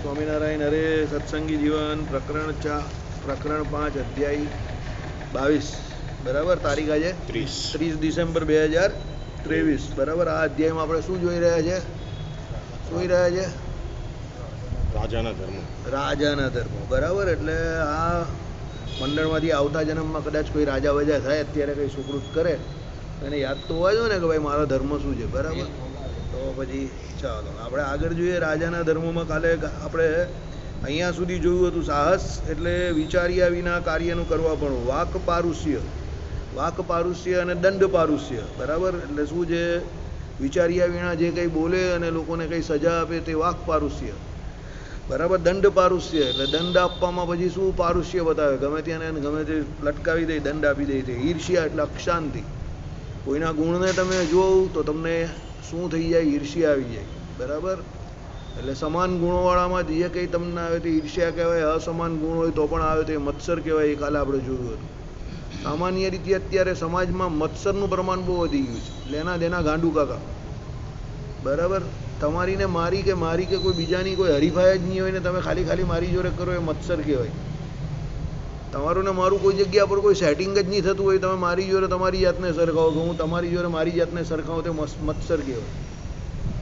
સ્વામિનારાયણ હરે સત્સંગી જીવન પ્રકરણ 5 અધ્યાય 22 બરાબર. તારીખ આજે 30 ડિસેમ્બર 2023 બરાબર. આ અધ્યાયમાં આપણે શું જોઈ રહ્યા છે? રાજાના ધર્મો બરાબર. એટલે આ મંડળમાંથી આવતા જન્મમાં કદાચ કોઈ રાજા વજા થાય, અત્યારે કંઈ સુકૃત કરે એને યાદ તો હોવા જોઈએ ને કે ભાઈ મારો ધર્મ શું છે. બરાબર. તો પછી ચાલો આપણે આગળ જોઈએ રાજાના ધર્મોમાં. કાલે આપણે અહીંયા સુધી જોયું હતું સાહસ એટલે વિચાર્યા વિના કાર્યનું કરવા પણ, વાક પારુષ્ય અને દંડ પારુષ્ય બરાબર. એટલે શું છે? વિચાર્યા વિના જે કંઈ બોલે અને લોકોને કંઈ સજા આપે તે વાક પારુષ્ય બરાબર. દંડ પારુષ્ય એટલે દંડ આપવામાં પછી શું પારુષ્ય બતાવે, ગમે ત્યાં ગમે તે લટકાવી દે, દંડ આપી દે. તે ઈર્ષ્યા એટલે અક્ષાંતિ. કોઈના ગુણને તમે જોવો તો તમને શું થઈ જાય? ઈર્ષ્યા આવી જાય બરાબર. એટલે સમાન ગુણોવાળામાં જે કંઈ તમને આવે તે ઈર્ષ્યા કહેવાય. અસમાન ગુણ હોય તો પણ આવે તે મત્સર કહેવાય. એ કાલે આપણે જોયું હતું. સામાન્ય રીતે અત્યારે સમાજમાં મત્સરનું પ્રમાણ બહુ વધી ગયું છે. લેના દેના ગાંડું કાકા બરાબર. તમારી ને મારી કે કોઈ બીજાની કોઈ હરીફાઈ જ નહીં હોય ને તમે ખાલી મારી જોડે કરો એ મત્સર કહેવાય. તમારું ને મારું કોઈ જગ્યા પર કોઈ સેટિંગ જ નહીં થતું હોય, તમે મારી જોડે તમારી જાતને સરખાવો કે હું તમારી જોડે મારી જાતને સરખાવું, તે મત્સર કહેવાય.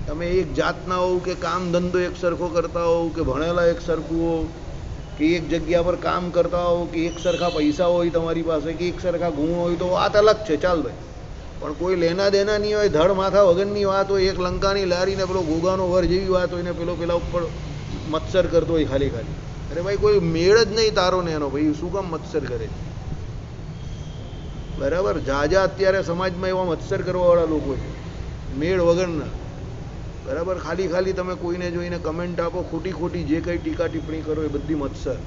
તમે એક જાતના હોવ કે કામ ધંધો એક સરખો કરતા હોવ કે ભણેલા એક સરખું હોવ કે એક જગ્યા પર કામ કરતા હોવ કે એક સરખા પૈસા હોય તમારી પાસે કે એક સરખા ગુણ હોય તો વાત અલગ છે, ચાલ ભાઈ. પણ કોઈ લેના દેના નહીં હોય, ધડ માથા વગરની વાત હોય, એક લંકાની લારીને પેલો ઘોઘાનો વર જેવી વાત હોય ને પેલા ઉપર મત્સર કરતો હોય ખાલી. અરે ભાઈ કોઈ મેળ જ નહીં તારો ને એનો, ભાઈ શું કામ મત્સર કરે બરાબર. જાજા અત્યારે સમાજમાં એવા મત્સર કરવાવાળા લોકો છે, મેળ વગરના બરાબર. ખાલી તમે કોઈને જોઈને કમેન્ટ આપો, ખોટી જે કંઈ ટીકા ટિપ્પણી કરો એ બધી મત્સર.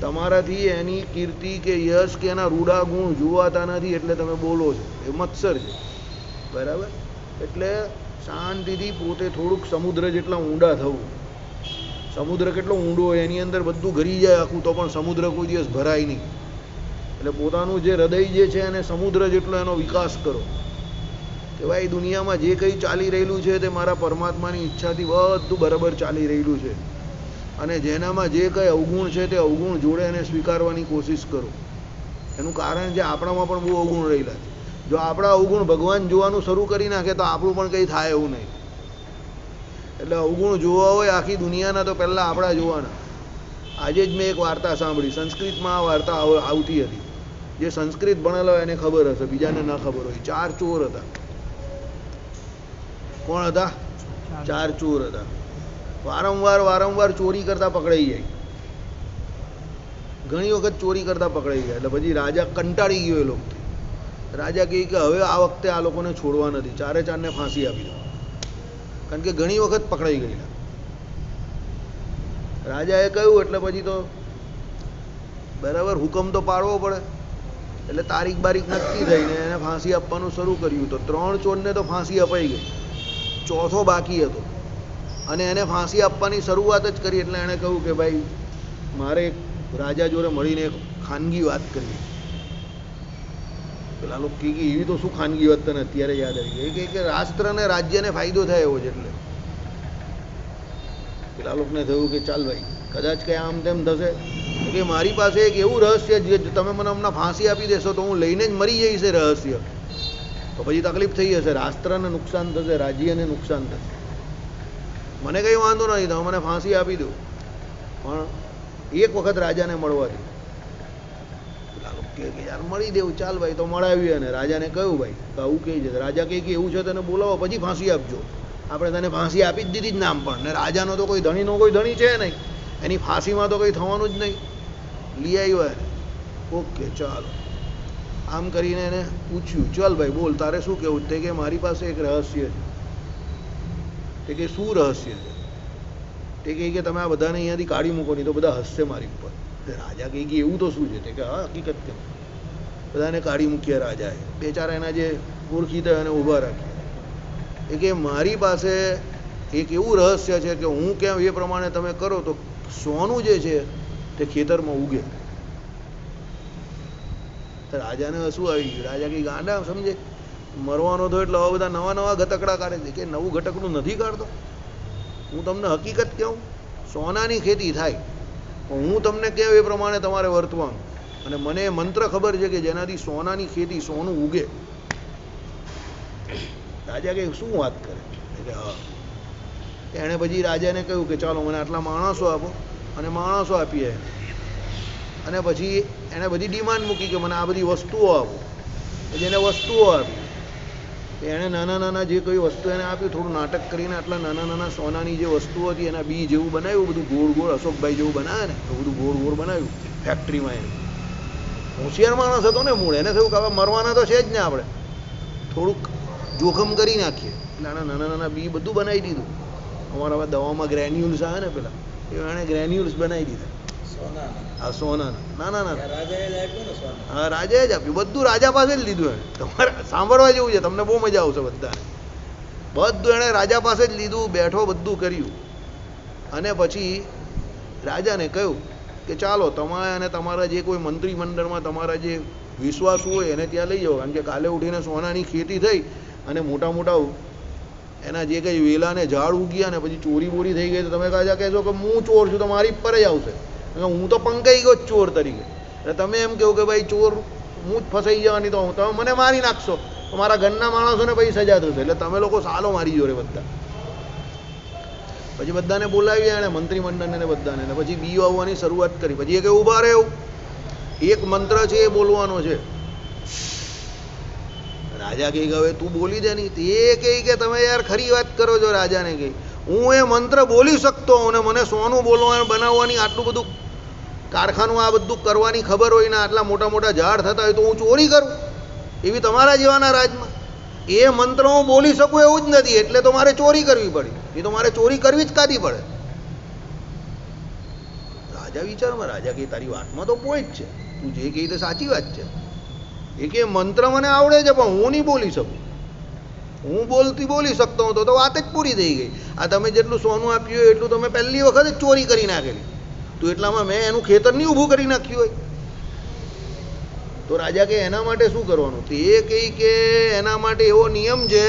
તમારાથી એની કીર્તિ કે યશ કે એના રૂડા ગુણ જોવાતા નથી એટલે તમે બોલો છો, એ મત્સર છે બરાબર. એટલે શાંતિથી પોતે થોડુંક સમુદ્ર જેટલા ઊંડા થવું. સમુદ્ર કેટલો ઊંડો હોય, એની અંદર બધું ઘરી જાય આખું, તો પણ સમુદ્ર કોઈ દિવસ ભરાય નહીં. એટલે પોતાનું જે હૃદય જે છે એને સમુદ્ર જેટલો એનો વિકાસ કરો કે ભાઈ દુનિયામાં જે કંઈ ચાલી રહેલું છે તે મારા પરમાત્માની ઈચ્છાથી બધું બરાબર ચાલી રહેલું છે. અને જેનામાં જે કંઈ અવગુણ છે તે અવગુણ જોડે એને સ્વીકારવાની કોશિશ કરો. એનું કારણ છે આપણામાં પણ બહુ અવગુણ રહેલા છે. જો આપણા અવગુણ ભગવાન જોવાનું શરૂ કરી નાખે તો આપણું પણ કંઈ થાય એવું નહીં. એટલે અવગુણ જોવા હોય આખી દુનિયાના તો પહેલાં આપણા જોવાના. આજે જ મેં એક વાર્તા સાંભળી, સંસ્કૃતમાં આ વાર્તા આવતી હતી. જે સંસ્કૃત ભણેલો હોય એને ખબર હશે, બીજાને ના ખબર હોય. 4 ચોર હતા. કોણ હતા? 4 ચોર હતા. વારંવાર ચોરી કરતા પકડાઈ જાય. ઘણી વખત ચોરી કરતા પકડાઈ જાય. એટલે પછી રાજા કંટાળી ગયો એ લોકોથી. રાજા કહે કે હવે આ વખતે આ લોકોને છોડવા નથી, 4ને ફાંસી આપી દો, કારણ કે ઘણી વખત પકડાઈ ગયેલા. રાજાએ કહ્યું એટલે પછી તો બરાબર હુકમ તો પાડવો પડે. એટલે તારીખ બારીખ નક્કી થઈને એને ફાંસી આપવાનું શરૂ કર્યું. તો 3 ચોરને તો ફાંસી અપાઈ ગઈ, ચોથો બાકી હતો. અને એને ફાંસી આપવાની શરૂઆત જ કરી એટલે એણે કહ્યું કે ભાઈ મારે રાજા જોડે મળીને એક ખાનગી વાત કરવી. પેલા લોકો કહે કે એવી તો શું ખાનગી વાત તને અત્યારે યાદ આવી ગઈ? કે રાષ્ટ્ર અને રાજ્યને ફાયદો થાય એવો છે. એટલે પેલા લોકોને થયું કે ચાલ ભાઈ કદાચ કંઈ આમ તેમ થશે કે મારી પાસે એક એવું રહસ્ય જે તમે મને હમણાં ફાંસી આપી દેશો તો હું લઈને જ મરી જઈશ એ રહસ્ય, તો પછી તકલીફ થઈ જશે, રાષ્ટ્રને નુકસાન થશે, રાજ્યને નુકસાન થશે. મને કંઈ વાંધો નથી, તમે મને ફાંસી આપી દો, પણ એક વખત રાજાને મળવા દે. પેલા લોકો કહે કે યાર મળી દેવું, ચાલ ભાઈ. તો મળાવી. અને રાજાને કહ્યું ભાઈ આવું કહે છે. રાજા કહે કે એવું છે તને બોલાવો પછી ફાંસી આપજો. આપણે તને ફાંસી આપી જ દીધી જ નામ પણ. ને રાજાનો તો કોઈ ધણી છે નહીં, એની ફાંસીમાં તો કંઈ થવાનું જ નહીં. લઈ આવ્યો એને. ઓકે ચાલો. આમ કરીને એને પૂછ્યું, ચાલ ભાઈ બોલ તારે શું કહેવું? તે કે મારી પાસે એક રહસ્ય છે. તે કે શું રહસ્ય છે? તે કહે કે તમે આ બધાને અહીંયાથી કાઢી મૂકો નહીં તો બધા હસશે મારી ઉપર. રાજા કહે કે એવું તો શું છે? તે કે હા હકીકત કેમ. બધાને કાઢી મૂક્યા રાજાએ. 2-4 એના જે ઓળખીતા એને ઊભા રાખ્યા. એ કે મારી પાસે એક એવું રહસ્ય છે કે હું કેમ એ પ્રમાણે તમે કરો તો સોનું જે છે તે ખેતરમાં ઉગે. રાજાને હસવું આવી ગયું. રાજા કંઈ ગાંડા સમજે, મરવાનો થયો એટલે હવે બધા નવા ગટકડા કાઢે છે. કે નવું ગટકડું નથી કાઢતો, હું તમને હકીકત કહું, સોનાની ખેતી થાય, હું તમને કહું એ પ્રમાણે તમારે વર્તવાનું. અને મને મંત્ર ખબર છે કે જેનાથી સોનાની ખેતી, સોનું ઉગે. રાજા કે શું વાત કરે? એટલે હા. એણે પછી રાજાને કહ્યું કે ચાલો મને આટલા માણસો આપો, અને માણસો આપીએ. અને પછી એણે બધી ડિમાન્ડ મૂકી કે મને આ બધી વસ્તુઓ આપો. પછી એને વસ્તુઓ આપી. એણે નાના નાના જે કોઈ વસ્તુ એને આપ્યું, થોડું નાટક કરીને આટલા નાના નાના સોનાની જે વસ્તુઓ હતી એના બી જેવું બનાવ્યું, બધું ગોળ ગોળ અશોકભાઈ જેવું બનાવે ને તો બધું ગોળ ગોળ બનાવ્યું ફેક્ટરીમાં. એને હોશિયાર માણસ હતો ને મૂળ, એને થયું કે હવે મરવાના તો છે જ ને, આપણે થોડુંક જોખમ કરી નાખીએ. એટલે આના નાના નાના બી બધું બનાવી દીધું. અમારા દવામાં ગ્રેન્યુલ્સ આવે ને પેલા, એણે ગ્રેન્યુલ્સ બનાવી દીધા આ સોનાના. ના ના ના, હા રાજાએ જ આપ્યું બધું, રાજા પાસે જ લીધું. એને તમારે સાંભળવા જેવું છે, તમને બહુ મજા આવશે બધાને. બધું એણે રાજા પાસે જ લીધું, બેઠો બધું કર્યું. અને પછી રાજાને કહ્યું કે ચાલો તમારે અને તમારા જે કોઈ મંત્રીમંડળમાં તમારા જે વિશ્વાસુ હોય એને ત્યાં લઈ જાઓ, કારણ કે કાલે ઉઠીને સોનાની ખેતી થઈ અને મોટા મોટા એના જે કંઈ વેલાને ઝાડ ઉગ્યા ને પછી ચોરી બોરી થઈ ગઈ તો તમે રાજા કહેશો કે હું ચોર છું તો મારી પર જ આવશે. હું તો પંકાઈ ગયો ચોર તરીકે. એટલે તમે એમ કહો કે ભાઈ ચોર હું જ ફસાઈ જવાની, તો તમે મને મારી નાખશો તો મારા ઘરના માણસોને પછી સજા થશે. એટલે તમે લોકો સાલો મારી જોડે બધા. પછી બધાને બોલાવ્યા એણે, મંત્રીમંડળને બધાને. ને પછી બી વાવવાની શરૂઆત કરી. પછી એ કે ઊભા રહે, એક મંત્ર છે એ બોલવાનો છે. રાજા કહે હવે તું બોલી દે નહીં. એ કહે કે તમે યાર ખરી વાત કરો છો. રાજાને કહે હું એ મંત્ર બોલી શકતો અને મને સોનું બોલવાનું બનાવવાની આટલું બધું કારખાનું આ બધું કરવાની ખબર હોય ને આટલા મોટા મોટા ઝાડ થતા હોય તો હું ચોરી કરું? એવી તમારા જેવાના રાજમાં એ મંત્ર હું બોલી શકું એવું જ નથી, એટલે તો મારે ચોરી કરવી પડી. એ તો મારે ચોરી કરવી જ કાઢી પડે. રાજા વિચારમાં, રાજા કે તારી વાતમાં તો પોઈન્ટ છે, તું જે કહી તો સાચી વાત છે. એ કે મંત્ર મને આવડે છે પણ હું નહીં બોલી શકું. હું બોલી શકતો હતો તો વાત જ પૂરી થઈ ગઈ. આ તમે જેટલું સોનું આપ્યું એટલું તમે પહેલી વખત જ ચોરી કરી નાખેલી, તો એટલામાં મેં એનું ખેતર નહીં ઊભું કરી નાખ્યું હોય. તો રાજા કે એના માટે શું કરવાનું? તો એ કહે કે એના માટે એવો નિયમ છે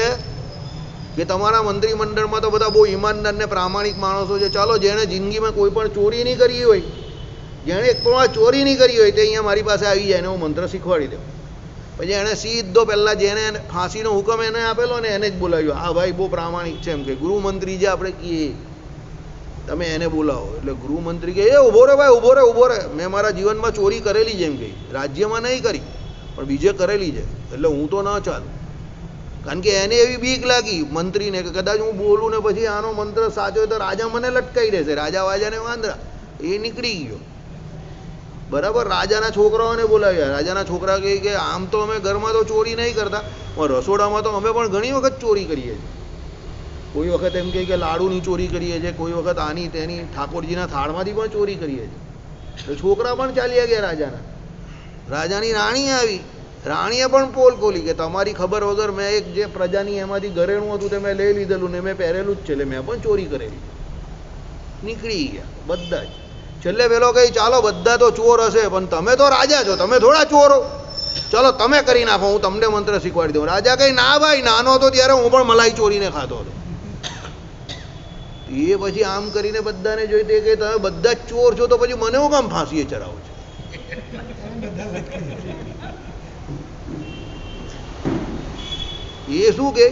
કે તમારા મંત્રીમંડળમાં તો બધા બહુ ઈમાનદાર ને પ્રામાણિક માણસો છે. ચાલો જેણે જિંદગીમાં કોઈ પણ ચોરી નહીં કરી હોય, જેણે એક પણ ચોરી નહીં કરી હોય તે અહીંયા મારી પાસે આવી જાય ને હું મંત્ર શીખવાડી દઉં. પછી એણે સીધો પહેલાં જેને ફાંસીનો હુકમ એને આપેલો ને એને જ બોલાવ્યો. હા ભાઈ બહુ પ્રામાણિક છે એમ કે ગૃહમંત્રી જે આપણે કહીએ તમે એને બોલાવો. એટલે ગૃહમંત્રી કહે એ ઊભો રહે ભાઈ, ઊભો રહે. મેં મારા જીવનમાં ચોરી કરેલી છે એમ કહી, રાજ્યમાં નહીં કરી પણ બીજે કરેલી છે, એટલે હું તો ન ચાલું. કારણ કે એને એવી બીક લાગી મંત્રીને કે કદાચ હું બોલું ને પછી આનો મંત્ર સાચો હોય તો રાજા મને લટકાઈ દેશે, રાજા વાજાને વાંદરા. એ નીકળી ગયો. બરાબર. રાજાના છોકરાઓને બોલાવ્યા. રાજાના છોકરા કહે કે આમ તો અમે ઘરમાં તો ચોરી નહીં કરતા પણ રસોડામાં તો અમે પણ ઘણી વખત ચોરી કરીએ છીએ. કોઈ વખત એમ કહે કે લાડુની ચોરી કરીએ છીએ, કોઈ વખત આની તેની ઠાકોરજીના થાળમાંથી પણ ચોરી કરીએ છીએ. તો છોકરા પણ ચાલ્યા ગયા રાજાના. રાજાની રાણી આવી. રાણીએ પણ પોલ ખોલી કે તમારી ખબર વગર મેં એક જે પ્રજાની એમાંથી ઘરેણું હતું તે મેં લઈ લીધેલું ને મેં પહેરેલું જ છે, એટલે મેં પણ ચોરી કરેલી. નીકળી ગયા બધા જ. છેલ્લે પેલો કહી ચાલો બધા તો ચોર હશે પણ તમે તો રાજા છો, તમે થોડા ચોરો, ચાલો તમે કરી નાખો, હું તમને મંત્ર શીખવાડી દઉં. રાજા કહી ના ભાઈ, નાનો હતો ત્યારે હું પણ મલાઈ ચોરીને ખાતો હતો. એ પછી આમ કરીને બધાને જોઈ તે કે તમે બધા જ ચોર છો તો પછી મને હું કામ ફાંસીએ ચડાવો છો? એ શું કે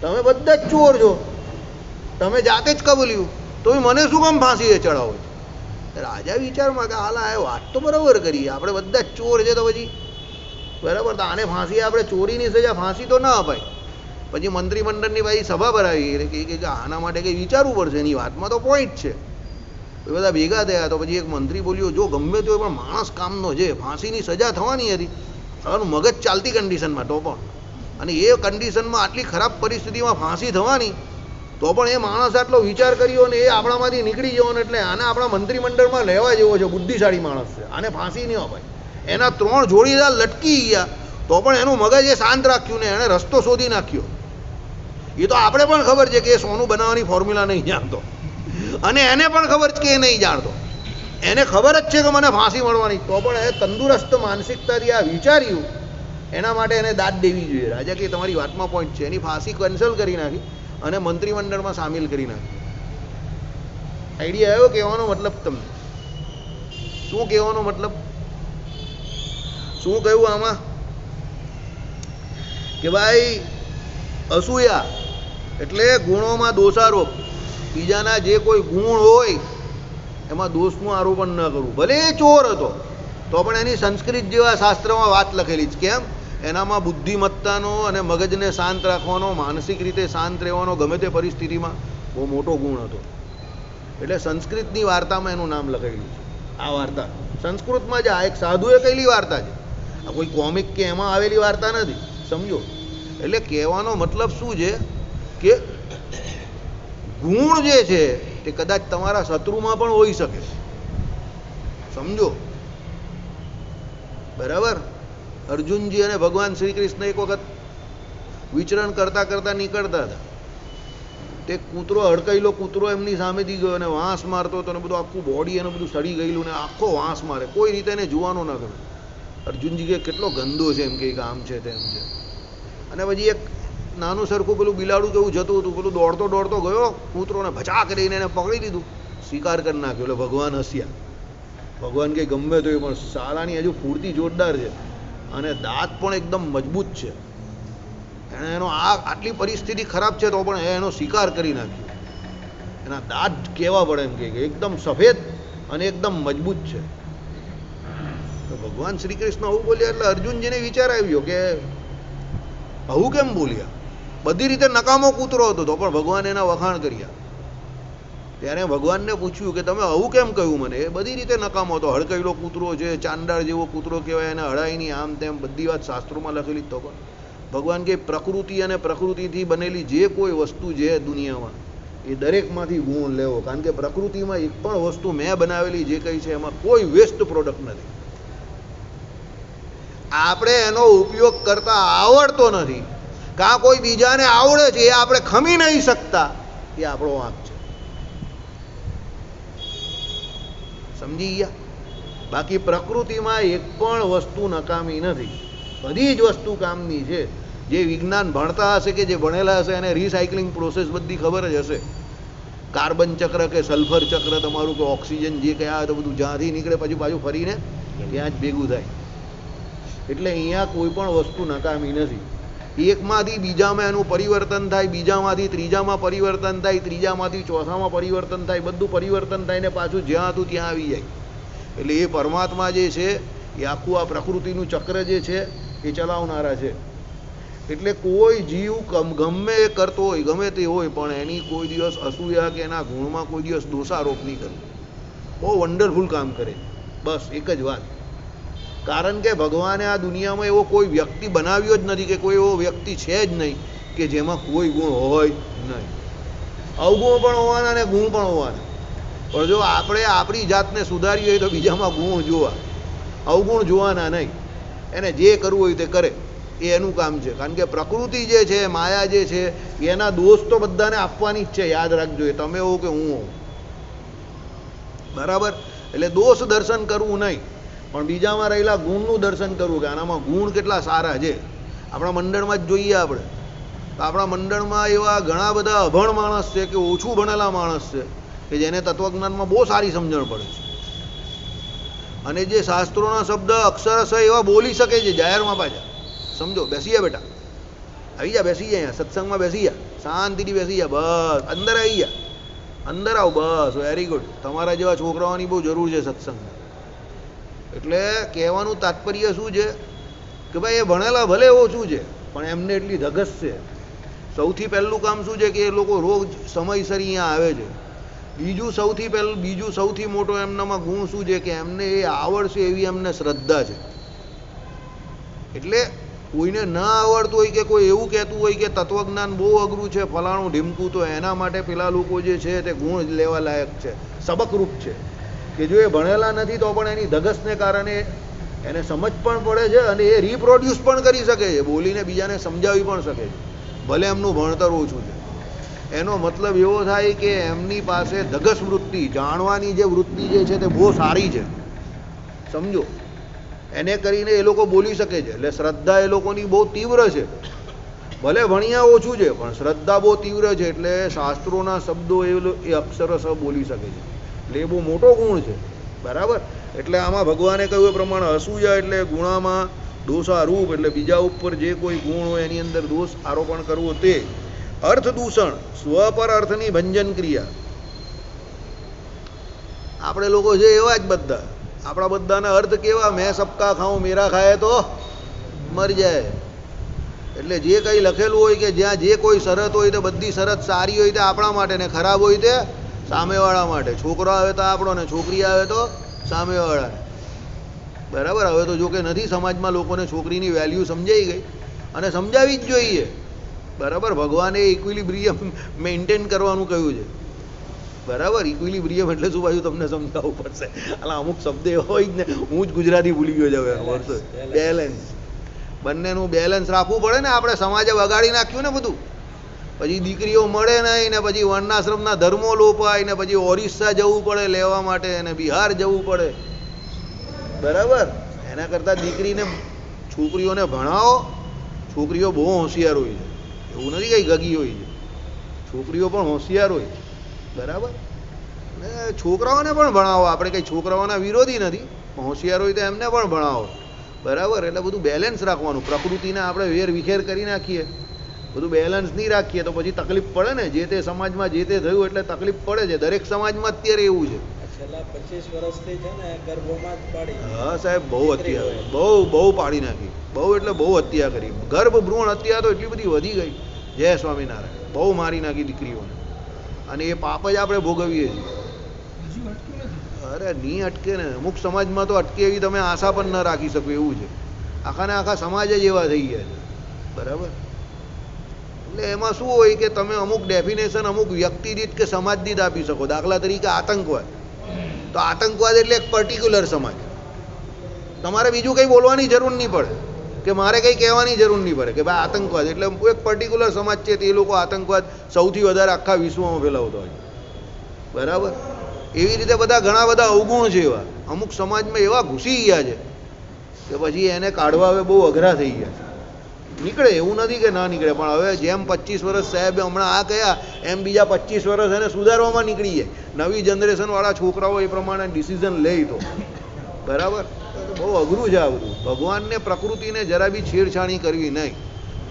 તમે બધા જ ચોર છો, તમે જાતે જ કબૂલ્યું તો મને શું કામ ફાંસીએ ચડાવો છો? રાજા વિચારમાં કે હાલા એ વાત તો બરાબર કરી, આપણે બધા જ ચોર છે તો પછી બરાબર, તો આને ફાંસી આપણે ચોરીની સજા ફાંસી તો ના અપાય. પછી મંત્રીમંડળની ભાઈ સભા ભરાવી કે આના માટે કંઈ વિચારવું પડશે, એની વાતમાં તો પોઈન્ટ છે. એ બધા ભેગા થયા. તો પછી એક મંત્રી બોલ્યો જો ગમે તો પણ માણસ કામનો છે, ફાંસીની સજા થવાની હતી, આનું મગજ ચાલતી કન્ડિશનમાં તો પણ, અને એ કન્ડિશનમાં આટલી ખરાબ પરિસ્થિતિમાં ફાંસી થવાની તો પણ એ માણસ આટલો વિચાર કર્યો ને એ આપણામાંથી નીકળી જવાનો, એટલે આને આપણા મંત્રીમંડળમાં લેવા જેવો છે, બુદ્ધિશાળી માણસ છે, આને ફાંસી નહીં અપાય. એના 3 જોડીદાર લટકી ગયા તો પણ એનું મગજ એ શાંત રાખ્યું ને એણે રસ્તો શોધી નાખ્યો. એ તો આપણે પણ ખબર છે કે એ સોનું બનાવવાની ફોર્મ્યુલા નહીં જાણતો, અને એને પણ ખબર છે કે એ નહીં જાણતો, એને ખબર જ છે કે મને ફાંસી મળવાની, તો પણ એ તંદુરસ્ત માનસિકતાથી આ વિચાર્યું. એના માટે એને દાદ દેવી જોઈએ. રાજા કે તમારી વાતમાં પોઈન્ટ છે. એની ફાંસી કેન્સલ કરી નાખી અને મંત્રીમંડળમાં સામેલ કરી નાખી. આઈડિયા આવ્યો કહેવાનો મતલબ? તમને શું કહેવાનો મતલબ? શું કહ્યું આમાં? કે ભાઈ અસૂયા એટલે ગુણોમાં દોષારોપ. બીજાના જે કોઈ ગુણ હોય એમાં દોષનું આરોપણ ન કરવું. ભલે એ ચોર હતો તો પણ એની સંસ્કૃત જેવા શાસ્ત્રમાં વાત લખેલી છે. કેમ? એનામાં બુદ્ધિમત્તાનો અને મગજને શાંત રાખવાનો, માનસિક રીતે શાંત રહેવાનો ગમે તે પરિસ્થિતિમાં બહુ મોટો ગુણ હતો. એટલે સંસ્કૃતની વાર્તામાં એનું નામ લખેલું છે. આ વાર્તા સંસ્કૃતમાં જ, આ એક સાધુએ કહેલી વાર્તા છે. આ કોઈ કોમિક કે એમાં આવેલી વાર્તા નથી. સમજો? એટલે કહેવાનો મતલબ શું છે કે ગુણ જે છે તે કદાચ તમારા શત્રુમાં પણ હોઈ શકે. સમજો? બરાબર? અર્જુનજી અને ભગવાન શ્રી કૃષ્ણ એક વખત વિચરણ કરતા કરતા નીકળતા હતા. તે કૂતરો, હડકાયેલો કૂતરો એમની સામેથી ગયો અને વાંસ મારતો હતો અને બધું આખું બોડી એનું બધું સડી ગયેલું ને આખો વાંસ મારે. કોઈ રીતે એને જોવાનો ના ગમે. અર્જુનજી કે કેટલો ગંદો છે, એમ કે આમ છે તેમ છે. અને પછી એક નાનું સરખું પેલું બિલાડું કેવું જતું હતું, પેલું દોડતો દોડતો ગયો કૂતરોને ભચા કરીને એને પકડી લીધું, શિકાર કરી નાખ્યો. એટલે ભગવાન હસ્યા. ભગવાન કે ગમે તો એ પણ સાલાની હજુ ફૂર્તિ જોરદાર છે અને દાંત પણ એકદમ મજબૂત છે. એણે એનો આટલી પરિસ્થિતિ ખરાબ છે તો પણ એનો શિકાર કરી નાખ્યો. એના દાંત કેવા પડે એમ કે એકદમ સફેદ અને એકદમ મજબૂત છે. તો ભગવાન શ્રી કૃષ્ણ આવું બોલ્યા એટલે અર્જુનજીને વિચાર આવ્યો કે આવું કેમ બોલ્યા? બધી રીતે નકામો કૂતરો હતો તો પણ ભગવાન એના વખાણ કર્યા. ત્યારે ભગવાનને પૂછ્યું કે તમે આવું કેમ કહ્યું મને? એ બધી રીતે નકામો હતો. હડકાયેલો કૂતરો છે, ચાંડાળ જેવો કૂતરો કહેવાય, એને હડાય નહીં, આમ તેમ બધી વાત શાસ્ત્રોમાં લખેલી. તો પણ ભગવાન કે પ્રકૃતિ અને પ્રકૃતિથી બનેલી જે કોઈ વસ્તુ છે દુનિયામાં એ દરેકમાંથી ગુણ લેવો. કારણ કે પ્રકૃતિમાં એક પણ વસ્તુ મેં બનાવેલી જે કંઈ છે એમાં કોઈ વેસ્ટ પ્રોડક્ટ નથી. આપણે એનો ઉપયોગ કરતા આવડતો નથી, કાં કોઈ બીજાને આવડે છે એ આપણે ખમી નહીં શકતા, એ આપણો વાંક છે. સમજી ગયા? બાકી પ્રકૃતિમાં એક પણ વસ્તુ નકામી નથી. બધી જ વસ્તુ કામની છે. જે વિજ્ઞાન ભણતા હશે કે જે ભણેલા હશે એને રિસાયકલિંગ પ્રોસેસ બધી ખબર જ હશે. કાર્બન ચક્ર કે સલ્ફર ચક્ર તમારું કે ઓક્સિજન જે કયા હોય તો બધું જ્યાંથી નીકળે પછી પાછું ફરીને ત્યાં જ ભેગું થાય. એટલે અહીંયા કોઈ પણ વસ્તુ નકામી નથી. એકમાંથી બીજામાં એનું પરિવર્તન થાય, બીજામાંથી ત્રીજામાં પરિવર્તન થાય, ત્રીજામાંથી ચોથામાં પરિવર્તન થાય, બધું પરિવર્તન થાય ને પાછું જ્યાં હતું ત્યાં આવી જાય. એટલે એ પરમાત્મા જે છે એ આખું આ પ્રકૃતિનું ચક્ર જે છે એ ચલાવનારા છે. એટલે કોઈ જીવ ગમે એ કરતો હોય, ગમે તે હોય, પણ એની કોઈ દિવસ અસૂયા કે એના ગુણમાં કોઈ દિવસ દોષારોપ નહીં કરવો. બહુ વન્ડરફુલ કામ કરે. બસ એક જ વાત. કારણ કે ભગવાને આ દુનિયામાં એવો કોઈ વ્યક્તિ બનાવ્યો જ નથી કે કોઈ એવો વ્યક્તિ છે જ નહીં કે જેમાં કોઈ ગુણ હોય નહીં. અવગુણ પણ હોવાના અને ગુણ પણ હોવાના. પણ જો આપણે આપણી જાતને સુધારી હોય તો બીજામાં ગુણ જોવા, અવગુણ જોવાના નહીં. એને જે કરવું હોય તે કરે, એ એનું કામ છે. કારણ કે પ્રકૃતિ જે છે, માયા જે છે, એના દોષ તો બધાને આપવાની જ છે. યાદ રાખજો, એ તમે હો કે હું હોઉં. બરાબર? એટલે દોષ દર્શન કરવું નહીં, પણ બીજામાં રહેલા ગુણનું દર્શન કરવું કે આનામાં ગુણ કેટલા સારા છે. આપણા મંડળમાં જ જોઈએ આપણે તો આપણા મંડળમાં એવા ઘણા બધા અભણ માણસ છે કે ઓછું ભણેલા માણસ છે કે જેને તત્વજ્ઞાનમાં બહુ સારી સમજણ પડે છે અને જે શાસ્ત્રોના શબ્દ અક્ષરશ એવા બોલી શકે છે જાહેરમાં પાછા. સમજો? બેસી જા બેટા, આવી જા, બેસી જા, અહીંયા સત્સંગમાં બેસી જા, શાંતિથી બેસી જા, બસ અંદર આવી જા, અંદર આવ, બસ વેરી ગુડ. તમારા જેવા છોકરાઓની બહુ જરૂર છે સત્સંગમાં. એટલે કહેવાનું તાત્પર્ય શું છે કે ભાઈ એ ભણેલા ભલે ઓછું છે પણ એમને એટલી ધગસ છે. સૌથી પહેલું કામ શું છે કે એ લોકો રોજ સમયસર અહીંયા આવે છે. બીજું સૌથી મોટો એમનામાં ગુણ શું છે કે એમને એ આવડશે એવી એમને શ્રદ્ધા છે. એટલે કોઈને ન આવડતું હોય કે કોઈ એવું કહેતું હોય કે તત્વજ્ઞાન બહુ અઘરું છે, ફલાણું ઢીમકું, તો એના માટે પેલા લોકો જે છે તે ગુણ લેવા લાયક છે, સબકરૂપ છે. કે જો એ ભણેલા નથી તો પણ એની ધગસને કારણે એને સમજ પણ પડે છે અને એ રિપ્રોડ્યુસ પણ કરી શકે છે, બોલીને બીજાને સમજાવી પણ શકે છે, ભલે એમનું ભણતર ઓછું છે. એનો મતલબ એવો થાય કે એમની પાસે ધગસ વૃત્તિ, જાણવાની જે વૃત્તિ જે છે તે બહુ સારી છે. સમજો? એને કરીને એ લોકો બોલી શકે છે. એટલે શ્રદ્ધા એ લોકોની બહુ તીવ્ર છે. ભલે ભણ્યા ઓછું છે પણ શ્રદ્ધા બહુ તીવ્ર છે, એટલે શાસ્ત્રોના શબ્દો એ અક્ષરશ બોલી શકે છે, એટલે એ બહુ મોટો ગુણ છે. બરાબર. એટલે આમાં ભગવાને કહ્યું એ પ્રમાણે અસૂયા એટલે ગુણામાં દોષારૂપ, એટલે બીજા ઉપર જે કોઈ ગુણ હોય એની અંદર દોષ આરોપણ કરવો તે. અર્થ દૂષણ સ્વ પર અર્થની ભંજન ક્રિયા. આપણે લોકો છે એવા જ બધા, આપણા બધાના અર્થ કેવા, મેં સબકા ખાઉં મેરા ખાય તો મરી જાય. એટલે જે કંઈ લખેલું હોય કે જ્યાં જે કોઈ શરત હોય તો બધી શરત સારી હોય તે આપણા માટે ને ખરાબ હોય તે સામેવાળા માટે. છોકરો આવે તો આપણો ને છોકરી આવે તો સામેવાળાને. બરાબર. હવે તો જો કે નથી સમાજમાં લોકોને છોકરીની વેલ્યુ સમજાઈ ગઈ અને સમજાવી જ જોઈએ. બરાબર. ભગવાને ઇક્વિલિબ્રિયમ મેન્ટેન કરવાનું કહ્યું છે. બરાબર. ઇક્વિલિબ્રિયમ એટલે શું પાછું તમને સમજાવવું પડશે. એટલે અમુક શબ્દ એવો હોય જ ને, હું જ ગુજરાતી ભૂલી ગયો છે હવે. બેલેન્સ, બંનેનું બેલેન્સ રાખવું પડે ને. આપણે સમાજે વગાડી નાખ્યું ને બધું, પછી દીકરીઓ મળે નહીં ને પછી વર્ણાશ્રમના ધર્મો લોપાય ને પછી ઓરિસ્સા જવું પડે લેવા માટે અને બિહાર જવું પડે. બરાબર. એના કરતાં દીકરીને છોકરીઓને ભણાવો. છોકરીઓ બહુ હોશિયાર હોય છે, એવું નથી કંઈ ગગી હોય છે, છોકરીઓ પણ હોશિયાર હોય. બરાબર. અને છોકરાઓને પણ ભણાવો. આપણે કંઈ છોકરાઓના વિરોધી નથી, હોશિયાર હોય તો એમને પણ ભણાવો. બરાબર. એટલે બધું બેલેન્સ રાખવાનું. પ્રકૃતિને આપણે વેર વિખેર કરી નાખીએ, બધું બેલેન્સ નહીં રાખીએ તો પછી તકલીફ પડે ને. જે તે સમાજમાં જે તે થયું એટલે તકલીફ પડે છે. દરેક સમાજમાં અત્યારે એવું છે. છેલ્લા 25 વર્ષથી છે ને ગર્ભમાં જ પાડી. હા સાહેબ, બહુ હત્યા, બહુ પાડી નાખી. બહુ એટલે બહુ હત્યા કરી. ગર્ભ ભ્રૂણ હત્યા તો એટલી બધી વધી ગઈ. જય સ્વામિનારાયણ. બહુ મારી નાખી દીકરીઓને, અને એ પાપ જ આપણે ભોગવીએ છીએ. અરે નહીં અટકે ને. અમુક સમાજમાં તો અટકે એવી તમે આશા પણ ન રાખી શકો એવું છે. આખા ને આખા સમાજ જ એવા થઈ ગયા છે. બરાબર. એટલે એમાં શું હોય કે તમે અમુક ડેફિનેશન અમુક વ્યક્તિ દીઠ કે સમાજ દીઠ આપી શકો. દાખલા તરીકે આતંકવાદ, તો આતંકવાદ એટલે એક પર્ટિક્યુલર સમાજ. તમારે બીજું કંઈ બોલવાની જરૂર નહીં પડે, કે મારે કંઈ કહેવાની જરૂર નહીં પડે કે ભાઈ આતંકવાદ એટલે એક પર્ટિક્યુલર સમાજ છે તે લોકો આતંકવાદ સૌથી વધારે આખા વિશ્વમાં ફેલાવતો હોય. બરાબર. એવી રીતે બધા ઘણા બધા અવગુણ છે એવા અમુક સમાજમાં એવા ઘૂસી ગયા છે કે પછી એને કાઢવા હવે બહુ અઘરા થઈ ગયા. નીકળે એવું નથી કે ના નીકળે, પણ હવે જેમ 25 વર્ષ સાહેબે હમણાં આ કયા એમ બીજા 25 વર્ષ એને સુધારવામાં નીકળી જાય. નવી જનરેશનવાળા છોકરાઓ એ પ્રમાણે ડિસિઝન લે તો. બરાબર. બહુ અઘરું છે આ બધું. ભગવાનને પ્રકૃતિને જરા બી છેડછાણી કરવી નહીં,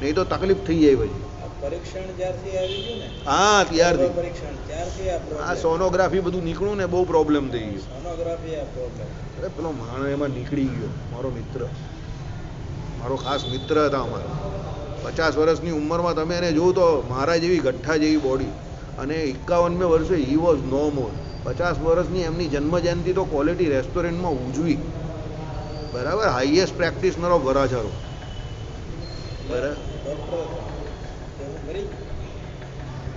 નહીં તો તકલીફ થઈ જાય પછી. પરીક્ષણ જ્યારથી આવી ગયું ને, હા ત્યારથી પરીક્ષણ ત્યારથી આ સોનોગ્રાફી બધું નીકળ્યું ને બહુ પ્રોબ્લેમ થઈ ગયો. સોનોગ્રાફી આ પ્રોબ્લેમ. અરે પેલો માણસ એમાં નીકળી ગયો, મારો મિત્ર, મારો ખાસ મિત્ર હતા અમારા. 50 વર્ષની ઉંમરમાં તમે એને જોવો તો મારા જેવી ગઠ્ઠા જેવી બોડી, અને 51મે વર્ષે હી વોઝ નો મોર. 50 વર્ષની એમની જન્મજયંતિ તો ક્વોલિટી રેસ્ટોરન્ટમાં ઉજવી. બરાબર. હાઈએસ્ટ પ્રેક્ટિશનર ઓફ વરાછારો. બરાબર.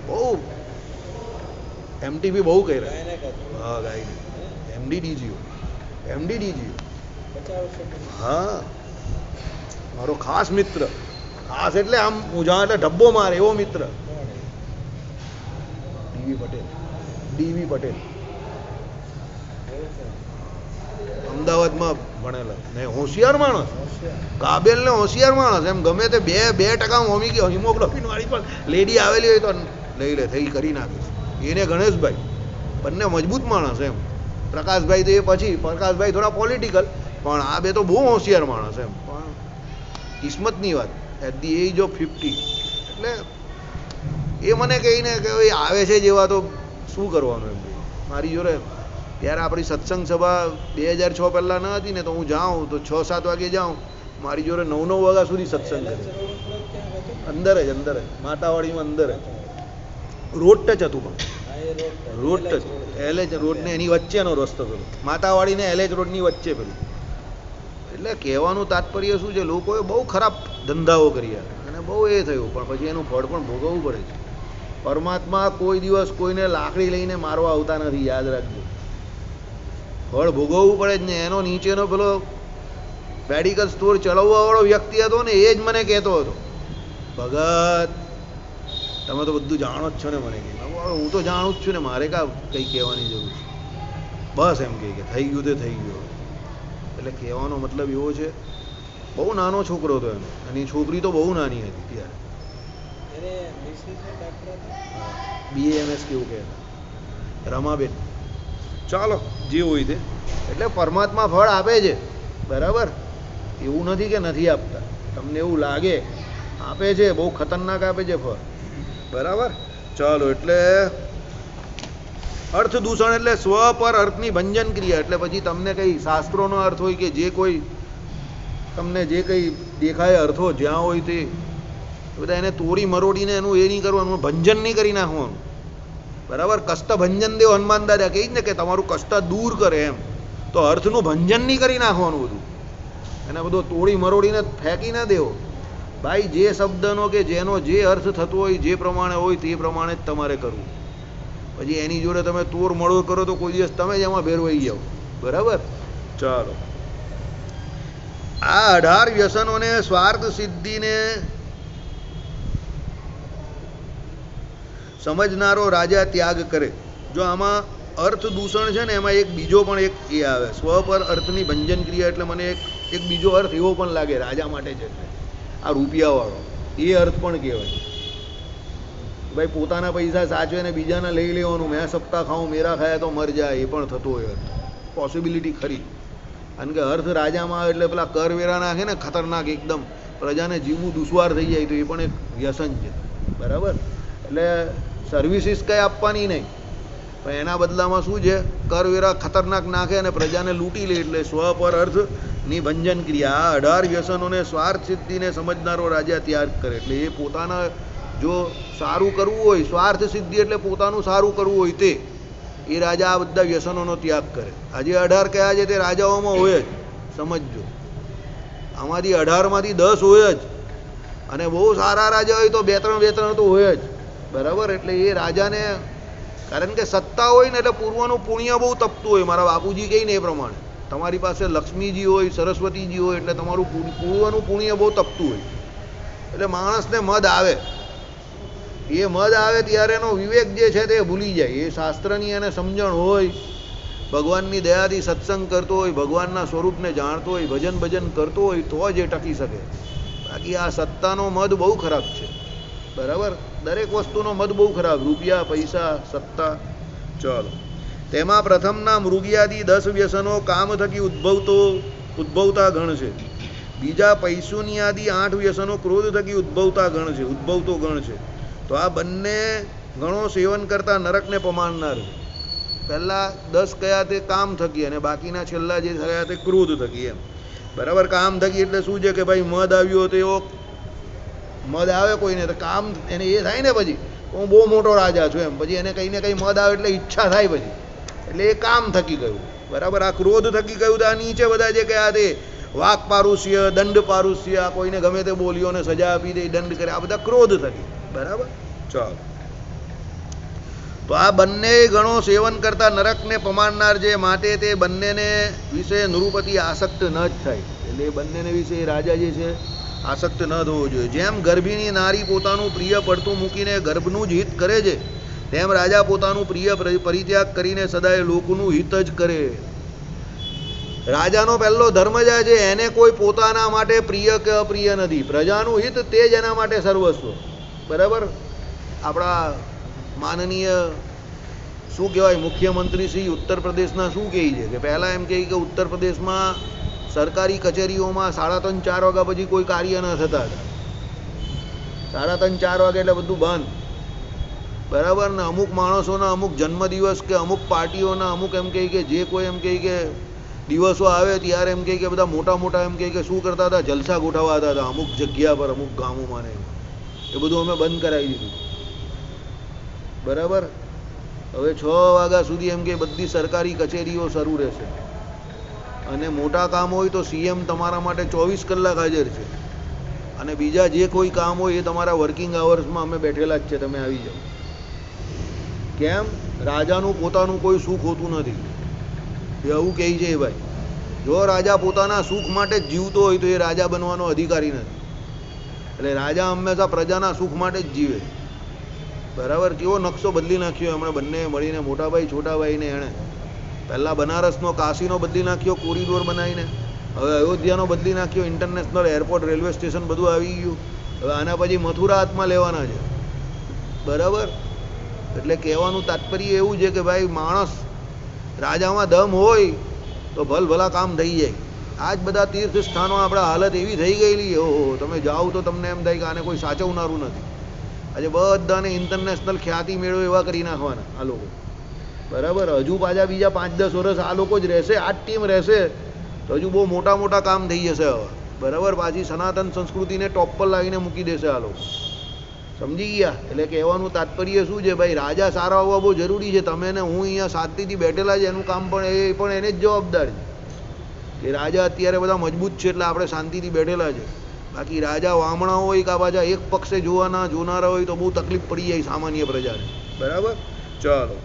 બહુ એમટીબી બહુ કર્યા. હા ગાઈને એમડીડીજીઓ. હા મારો ખાસ મિત્ર. ખાસ એટલે આમ ઉજા એટલે ડબ્બો મારે એવો મિત્ર. ડીવી પટેલ અમદાવાદમાં ભણેલા ને હોશિયાર માણસ. કાબેલ ને હોશિયાર માણસ. એમ ગમે તે 2% હિમોગ્લોબિન વાળી પણ લેડી આવેલી હોય તો લઈ લે, થઈ કરી નાખે. એને ગણેશભાઈ બંને મજબૂત માણસ. એમ પ્રકાશભાઈ તો એ પછી, પ્રકાશભાઈ થોડા પોલિટિકલ, પણ આ બે તો બહુ હોશિયાર માણસ. એમ પણ કિસ્મતની વાત એટ ધી એજ ઓફ 50. એટલે એ મને કહીને કે આવે છે જેવા તો શું કરવાનું એમ. મારી જોડે ત્યારે આપણી સત્સંગ સભા 2006 પહેલાં ન હતી ને, તો હું જાઉં તો 6-7 વાગે જાઉં. મારી જોડે 9-9 વાગ્યા સુધી સત્સંગ કરે. અંદર જ માતાવાડીમાં અંદર જ રોડ ટચ હતું. પણ રોડ ટચ એલએચ રોડને એની વચ્ચેનો રસ્તો પેલો, માતાવાડીને એલએચ રોડની વચ્ચે પેલું. એટલે કહેવાનું તાત્પર્ય શું છે, લોકોએ બહુ ખરાબ ધંધાઓ કર્યા અને બહુ એ થયું, પણ પછી એનું ફળ પણ ભોગવવું પડે છે. પરમાત્મા કોઈ દિવસ કોઈને લાકડી લઈને મારવા આવતા નથી, યાદ રાખજો. ફળ ભોગવવું પડે જ ને. એનો નીચેનો પેલો મેડિકલ સ્ટોર ચલાવવાવાળો વ્યક્તિ હતો ને, એ જ મને કહેતો હતો, ભગત તમે તો બધું જાણો જ છો ને. મને કહે હું તો જાણું જ છું ને, મારે કાં કંઈ કહેવાની જરૂર છે. બસ એમ કહે કે થઈ ગયું તે થઈ ગયું. એટલે કહેવાનો મતલબ એવો છે, બહુ નાનો છોકરો હતો એનો, અને એ છોકરી તો બહુ નાની હતી ત્યારે. એને મિસિસ છે ડાક્ટર હતા. BAMS કેવું કહે રમાબેન. ચાલો જે હોય તે. એટલે પરમાત્મા ફળ આપે છે, બરાબર, એવું નથી કે નથી આપતા. તમને એવું લાગે આપે છે, બહુ ખતરનાક આપે છે ફળ, બરાબર. ચાલો, એટલે અર્થ દૂષણ એટલે સ્વ પર અર્થની ભંજન ક્રિયા. એટલે પછી તમને કઈ શાસ્ત્રોનો અર્થ હોય કે જે કોઈ તમને જે કંઈ દેખાય અર્થો જ્યાં હોય તે બધા એને તોડી મરોડીને એનું એ નહીં કરવાનું, ભંજન નહીં કરી નાખવાનું, બરાબર. કષ્ટ ભંજન દેવ હનુમાન દાદા કહે ને કે તમારું કષ્ટ દૂર કરે એમ. તો અર્થનું ભંજન નહીં કરી નાખવાનું બધું, એને બધું તોડી મરોડીને ફેંકી ના દેવો. ભાઈ જે શબ્દનો કે જેનો જે અર્થ થતો હોય જે પ્રમાણે હોય તે પ્રમાણે જ તમારે કરવું. પછી એની જોડે તમે તોડ મરોડ કરો તો કોઈ દિવસ તમે જ એમાં ભેરવાઈ જાઓ, બરાબર. ચાલો, આ 18 વ્યસનોને સ્વાર્થ સિદ્ધિને સમજનારો રાજા ત્યાગ કરે. જો આમાં અર્થ દૂષણ છે ને, એમાં એક બીજો પણ એક એ આવે, સ્વ પર અર્થની ભંજન ક્રિયા. એટલે મને એક બીજો અર્થ એવો પણ લાગે રાજા માટે છે, આ રૂપિયાવાળો, એ અર્થ પણ કહેવાય. ભાઈ પોતાના પૈસા સાચવે ને બીજાના લઈ લેવાનું, મેં સપ્તાહ ખાઉં મેરા ખાયા તો મર જાય, એ પણ થતો હોય અર્થ, પોસિબિલિટી ખરી. કારણ કે અર્થ રાજામાં આવે એટલે પેલા કરવેરા નાખે ને ખતરનાક એકદમ, પ્રજાને જીવવું દુશ્વાર થઈ જાય, તો એ પણ એક વ્યસન છે, બરાબર. એટલે સર્વિસીસ કંઈ આપવાની નહીં, પણ એના બદલામાં શું છે, કરવેરા ખતરનાક નાખે અને પ્રજાને લૂંટી લે. એટલે સ્વ પર અર્થની ભંજન ક્રિયા. આ 18 વ્યસનોને સ્વાર્થ સિદ્ધિને સમજનારો રાજા ત્યાગ કરે. એટલે એ પોતાના જો સારું કરવું હોય, સ્વાર્થ સિદ્ધિ એટલે પોતાનું સારું કરવું હોય તે, એ રાજા આ બધા વ્યસનોનો ત્યાગ કરે. આજે 18 કયા છે તે રાજાઓમાં હોય જ, સમજજો. આમાંથી 18માંથી 10 હોય જ, અને બહુ સારા રાજા હોય તો 2-3 તો હોય જ, બરાબર. એટલે એ રાજાને, કારણ કે સત્તા હોય ને એટલે પૂર્વનું પુણ્ય બહુ તપતું હોય. મારા બાપુજી કહે ને એ પ્રમાણે, તમારી પાસે લક્ષ્મીજી હોય, સરસ્વતીજી હોય, એટલે તમારું પૂર્વનું પુણ્ય બહુ તપતું હોય. એટલે માણસને મદ આવે, એ મદ આવે ત્યારે એનો વિવેક જે છે તે ભૂલી જાય. એ શાસ્ત્રની એને સમજણ હોય, ભગવાનની દયાથી સત્સંગ કરતો હોય, ભગવાનના સ્વરૂપને જાણતો હોય, ભજન કરતો હોય, તો જ એ ટકી શકે. બાકી આ સત્તાનો મદ બહુ ખરાબ છે, બરાબર. દરેક વસ્તુનો મદ બહુ ખરાબ, રૂપિયા, પૈસા, સત્તા. ચાલો, તેમાં પ્રથમના મૃગિયાદી 10 વ્યસનો કામ થકી ઉદ્ભવતા ગણ છે. બીજા પૈશુનિયાદી 8 વ્યસનો ક્રોધ થકી ઉદ્ભવતો ગણ છે. તો આ બંને ગણો સેવન કરતા નરકને પમાડનાર છે. પહેલા 10 કયા તે કામ થકી, અને બાકીના છેલ્લા જે થયા તે ક્રોધ થકી, એમ, બરાબર. કામ થકી એટલે શું છે કે ભાઈ મદ આવ્યો તો એવો મદ આવે કોઈને તો કામ એને એ થાય ને, પછી હું બહુ મોટો રાજા છું એમ, પછી એને કંઈ ને કંઈ મદ આવે એટલે ઈચ્છા થાય પછી, એટલે એ કામ થકી ગયું, બરાબર. આ ક્રોધ થકી ગયું. તો આ નીચે બધા જે કયા તે વાક પારુષ્ય, દંડ પારુષ્ય, કોઈને ગમે તે બોલીઓને સજા આપી દે, દંડ કરે, આ બધા ક્રોધ થકી, બરાબર. ચાલો, તો આ બંને ગણો સેવન કરતા નરકને પમાડનાર છે. માટે તે બંનેને વિશે નૃપતિ આસક્ત ન જ થાય. એટલે એ બંનેને વિશે રાજા જે છે આસક્ત ન થવો જોઈએ. જેમ ગર્ભીની નારી પોતાનું પ્રિય પડતું મૂકીને ગર્ભનું જ હિત કરે છે, તેમ રાજા પોતાનું પ્રિય પરિત્યાગ કરીને સદાય લોકોનું હિત જ કરે. રાજાનો પહેલો ધર્મ જ છે, એને કોઈ પોતાના માટે પ્રિય કે અપ્રિય નથી. પ્રજાનું હિત તે જ એના માટે સર્વસ્વ, બરાબર. આપણા માનનીય શું કહેવાય મુખ્યમંત્રી શ્રી ઉત્તર પ્રદેશના શું કહે છે કે પહેલાં એમ કહે કે ઉત્તર પ્રદેશમાં સરકારી કચેરીઓમાં 3:30-4 વાગ્યા પછી કોઈ કાર્ય ન થતા હતા. 3:30-4 વાગે એટલે બધું બંધ, બરાબર. ને અમુક માણસોના અમુક જન્મદિવસ કે અમુક પાર્ટીઓના અમુક એમ કહે કે જે કોઈ એમ કહે કે દિવસો આવે ત્યારે એમ કહે કે બધા મોટા એમ કહે કે શું કરતા હતા, જલસા ગોઠવાતા હતા અમુક જગ્યા પર, અમુક ગામોમાં. ને એ બધું અમે બંધ કરાવી દીધું, બરાબર. હવે 6 વાગ્યા સુધી એમ કે બધી સરકારી કચેરીઓ શરૂ રહેશે, અને મોટા કામ હોય તો CM તમારા માટે 24 કલાક હાજર છે, અને બીજા જે કોઈ કામ હોય એ તમારા વર્કિંગ અવર્સમાં અમે બેઠેલા જ છે, તમે આવી જાઓ. કેમ? રાજાનું પોતાનું કોઈ સુખ હોતું નથી, એ આવું કહે છે ભાઈ. જો રાજા પોતાના સુખ માટે જ જીવતો હોય તો એ રાજા બનવાનો અધિકારી નથી. એટલે રાજા હંમેશા પ્રજાના સુખ માટે જ જીવે, બરાબર. કેવો નકશો બદલી નાખ્યો હમણાં બંને મળીને, મોટાભાઈ છોટાભાઈને. એણે પહેલાં બનારસનો કાશીનો બદલી નાખ્યો, કોરિડોર બનાવીને. હવે અયોધ્યાનો બદલી નાખ્યો, ઇન્ટરનેશનલ એરપોર્ટ, રેલવે સ્ટેશન બધું આવી ગયું. હવે આના પછી મથુરા હાથમાં લેવાના છે. બરાબર. એટલે કહેવાનું તાત્પર્ય એવું છે કે ભાઈ માણસ રાજામાં દમ હોય તો ભલભલા કામ થઈ જાય. આ જ બધા તીર્થ સ્થાનો આપણા હાલત એવી થઈ ગયેલી, ઓહો, તમે જાઓ તો તમને એમ થાય કે આને કોઈ સાચવનારું નથી. આજે બધાને ઇન્ટરનેશનલ ખ્યાતિ મેળવે એવા કરી નાખવાના આ લોકો. બરાબર. હજુ પાછા બીજા 5-10 વર્ષ આ લોકો જ રહેશે, આ જ ટીમ રહેશે તો હજુ બહુ મોટા મોટા કામ થઈ જશે હવે. બરાબર. પાછી સનાતન સંસ્કૃતિને ટોપ પર લાવીને મૂકી દેશે આ લોકો. સમજી ગયા? એટલે કહેવાનું તાત્પર્ય શું છે ભાઈ, રાજા સારા હોવા બહુ જરૂરી છે. તમે ને હું અહીંયા શાંતિથી બેઠેલા છે એનું કામ પણ એ પણ એને જ જવાબદાર છે કે રાજા અત્યારે બધા મજબૂત છે એટલે આપણે શાંતિથી બેઠેલા છે. બાકી રાજા વામણા હોય કે પાછા એક પક્ષે જોનારા હોય તો બહુ તકલીફ પડી જાય સામાન્ય પ્રજાને. બરાબર. ચાલો.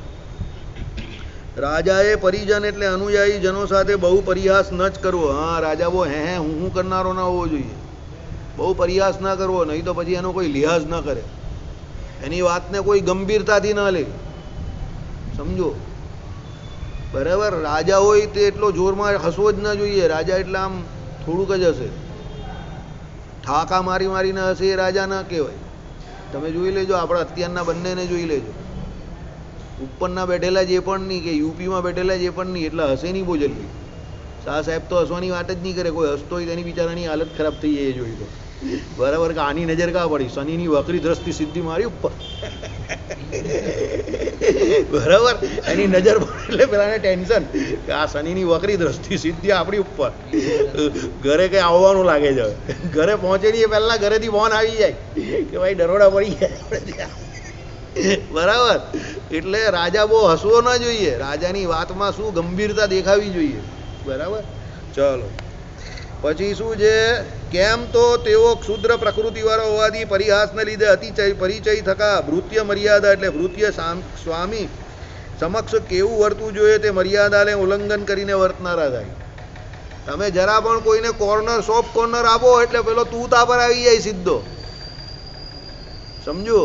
રાજાએ પરિજન એટલે અનુયાયી જનો સાથે બહુ પરિહાસ ન જ કરવો. હા, રાજા બહુ હે હું કરનારો ના હોવો જોઈએ. બહુ પરિહાસ ના કરવો, નહીં તો પછી એનો કોઈ લિહાઝ ન કરે, એની વાતને કોઈ ગંભીરતાથી ન લે. સમજો? બરાબર. રાજા હોય તે એટલો જોરમાં હસવો જ ન જોઈએ. રાજા એટલે આમ થોડુંક જ હશે, ઠાકા મારીને હશે એ રાજા ન કહેવાય. તમે જોઈ લેજો, આપણા અત્યારના બંનેને જોઈ લેજો. ઉપરના બેઠેલા જે પણ નહીં કે યુપીમાં બેઠેલા જે પણ નહીં, એટલે હશે નહીં બહુ જલ્દી. શાહ સાહેબ તો હસવાની વાત જ નહીં કરે. કોઈ હસતો હોય તેની બિચારાની હાલત ખરાબ થઈ જાય જોઈ તો. બરાબર. કે આની નજર કાં પડી, શનિની વકરી દ્રષ્ટિ સિદ્ધિ મારી ઉપર. બરાબર. એની નજર પડે એટલે પેલાને ટેન્શન કે આ શનિની વકરી દ્રષ્ટિ સિદ્ધિ આપણી ઉપર. ઘરે કંઈ આવવાનું લાગે છે. ઘરે પહોંચે નહીં એ પહેલાં ઘરેથી ફોન આવી જાય કે ભાઈ દરોડા પડી ગયા. બરાબર. એટલે રાજા બહુ હસવો ન જોઈએ. રાજાની વાતમાં શું ગંભીરતા દેખાવી જોઈએ. બરાબર. ચલો. પછી શું છે, કેમ તો તેઓ ક્ષુદ્ર પ્રકૃતિવાળા હોવાથી પરિહાસને લીધે પરિચય થકા ભૃત્ય મર્યાદા એટલે ભૃત્ય સ્વામી સમક્ષ કેવું વર્તવું જોઈએ તે મર્યાદાને ઉલ્લંઘન કરીને વર્તનારા થાય. તમે જરા પણ કોઈને સોફ્ટ કોર્નર આપો એટલે પેલો તું પર આવી જાય સીધો. સમજો?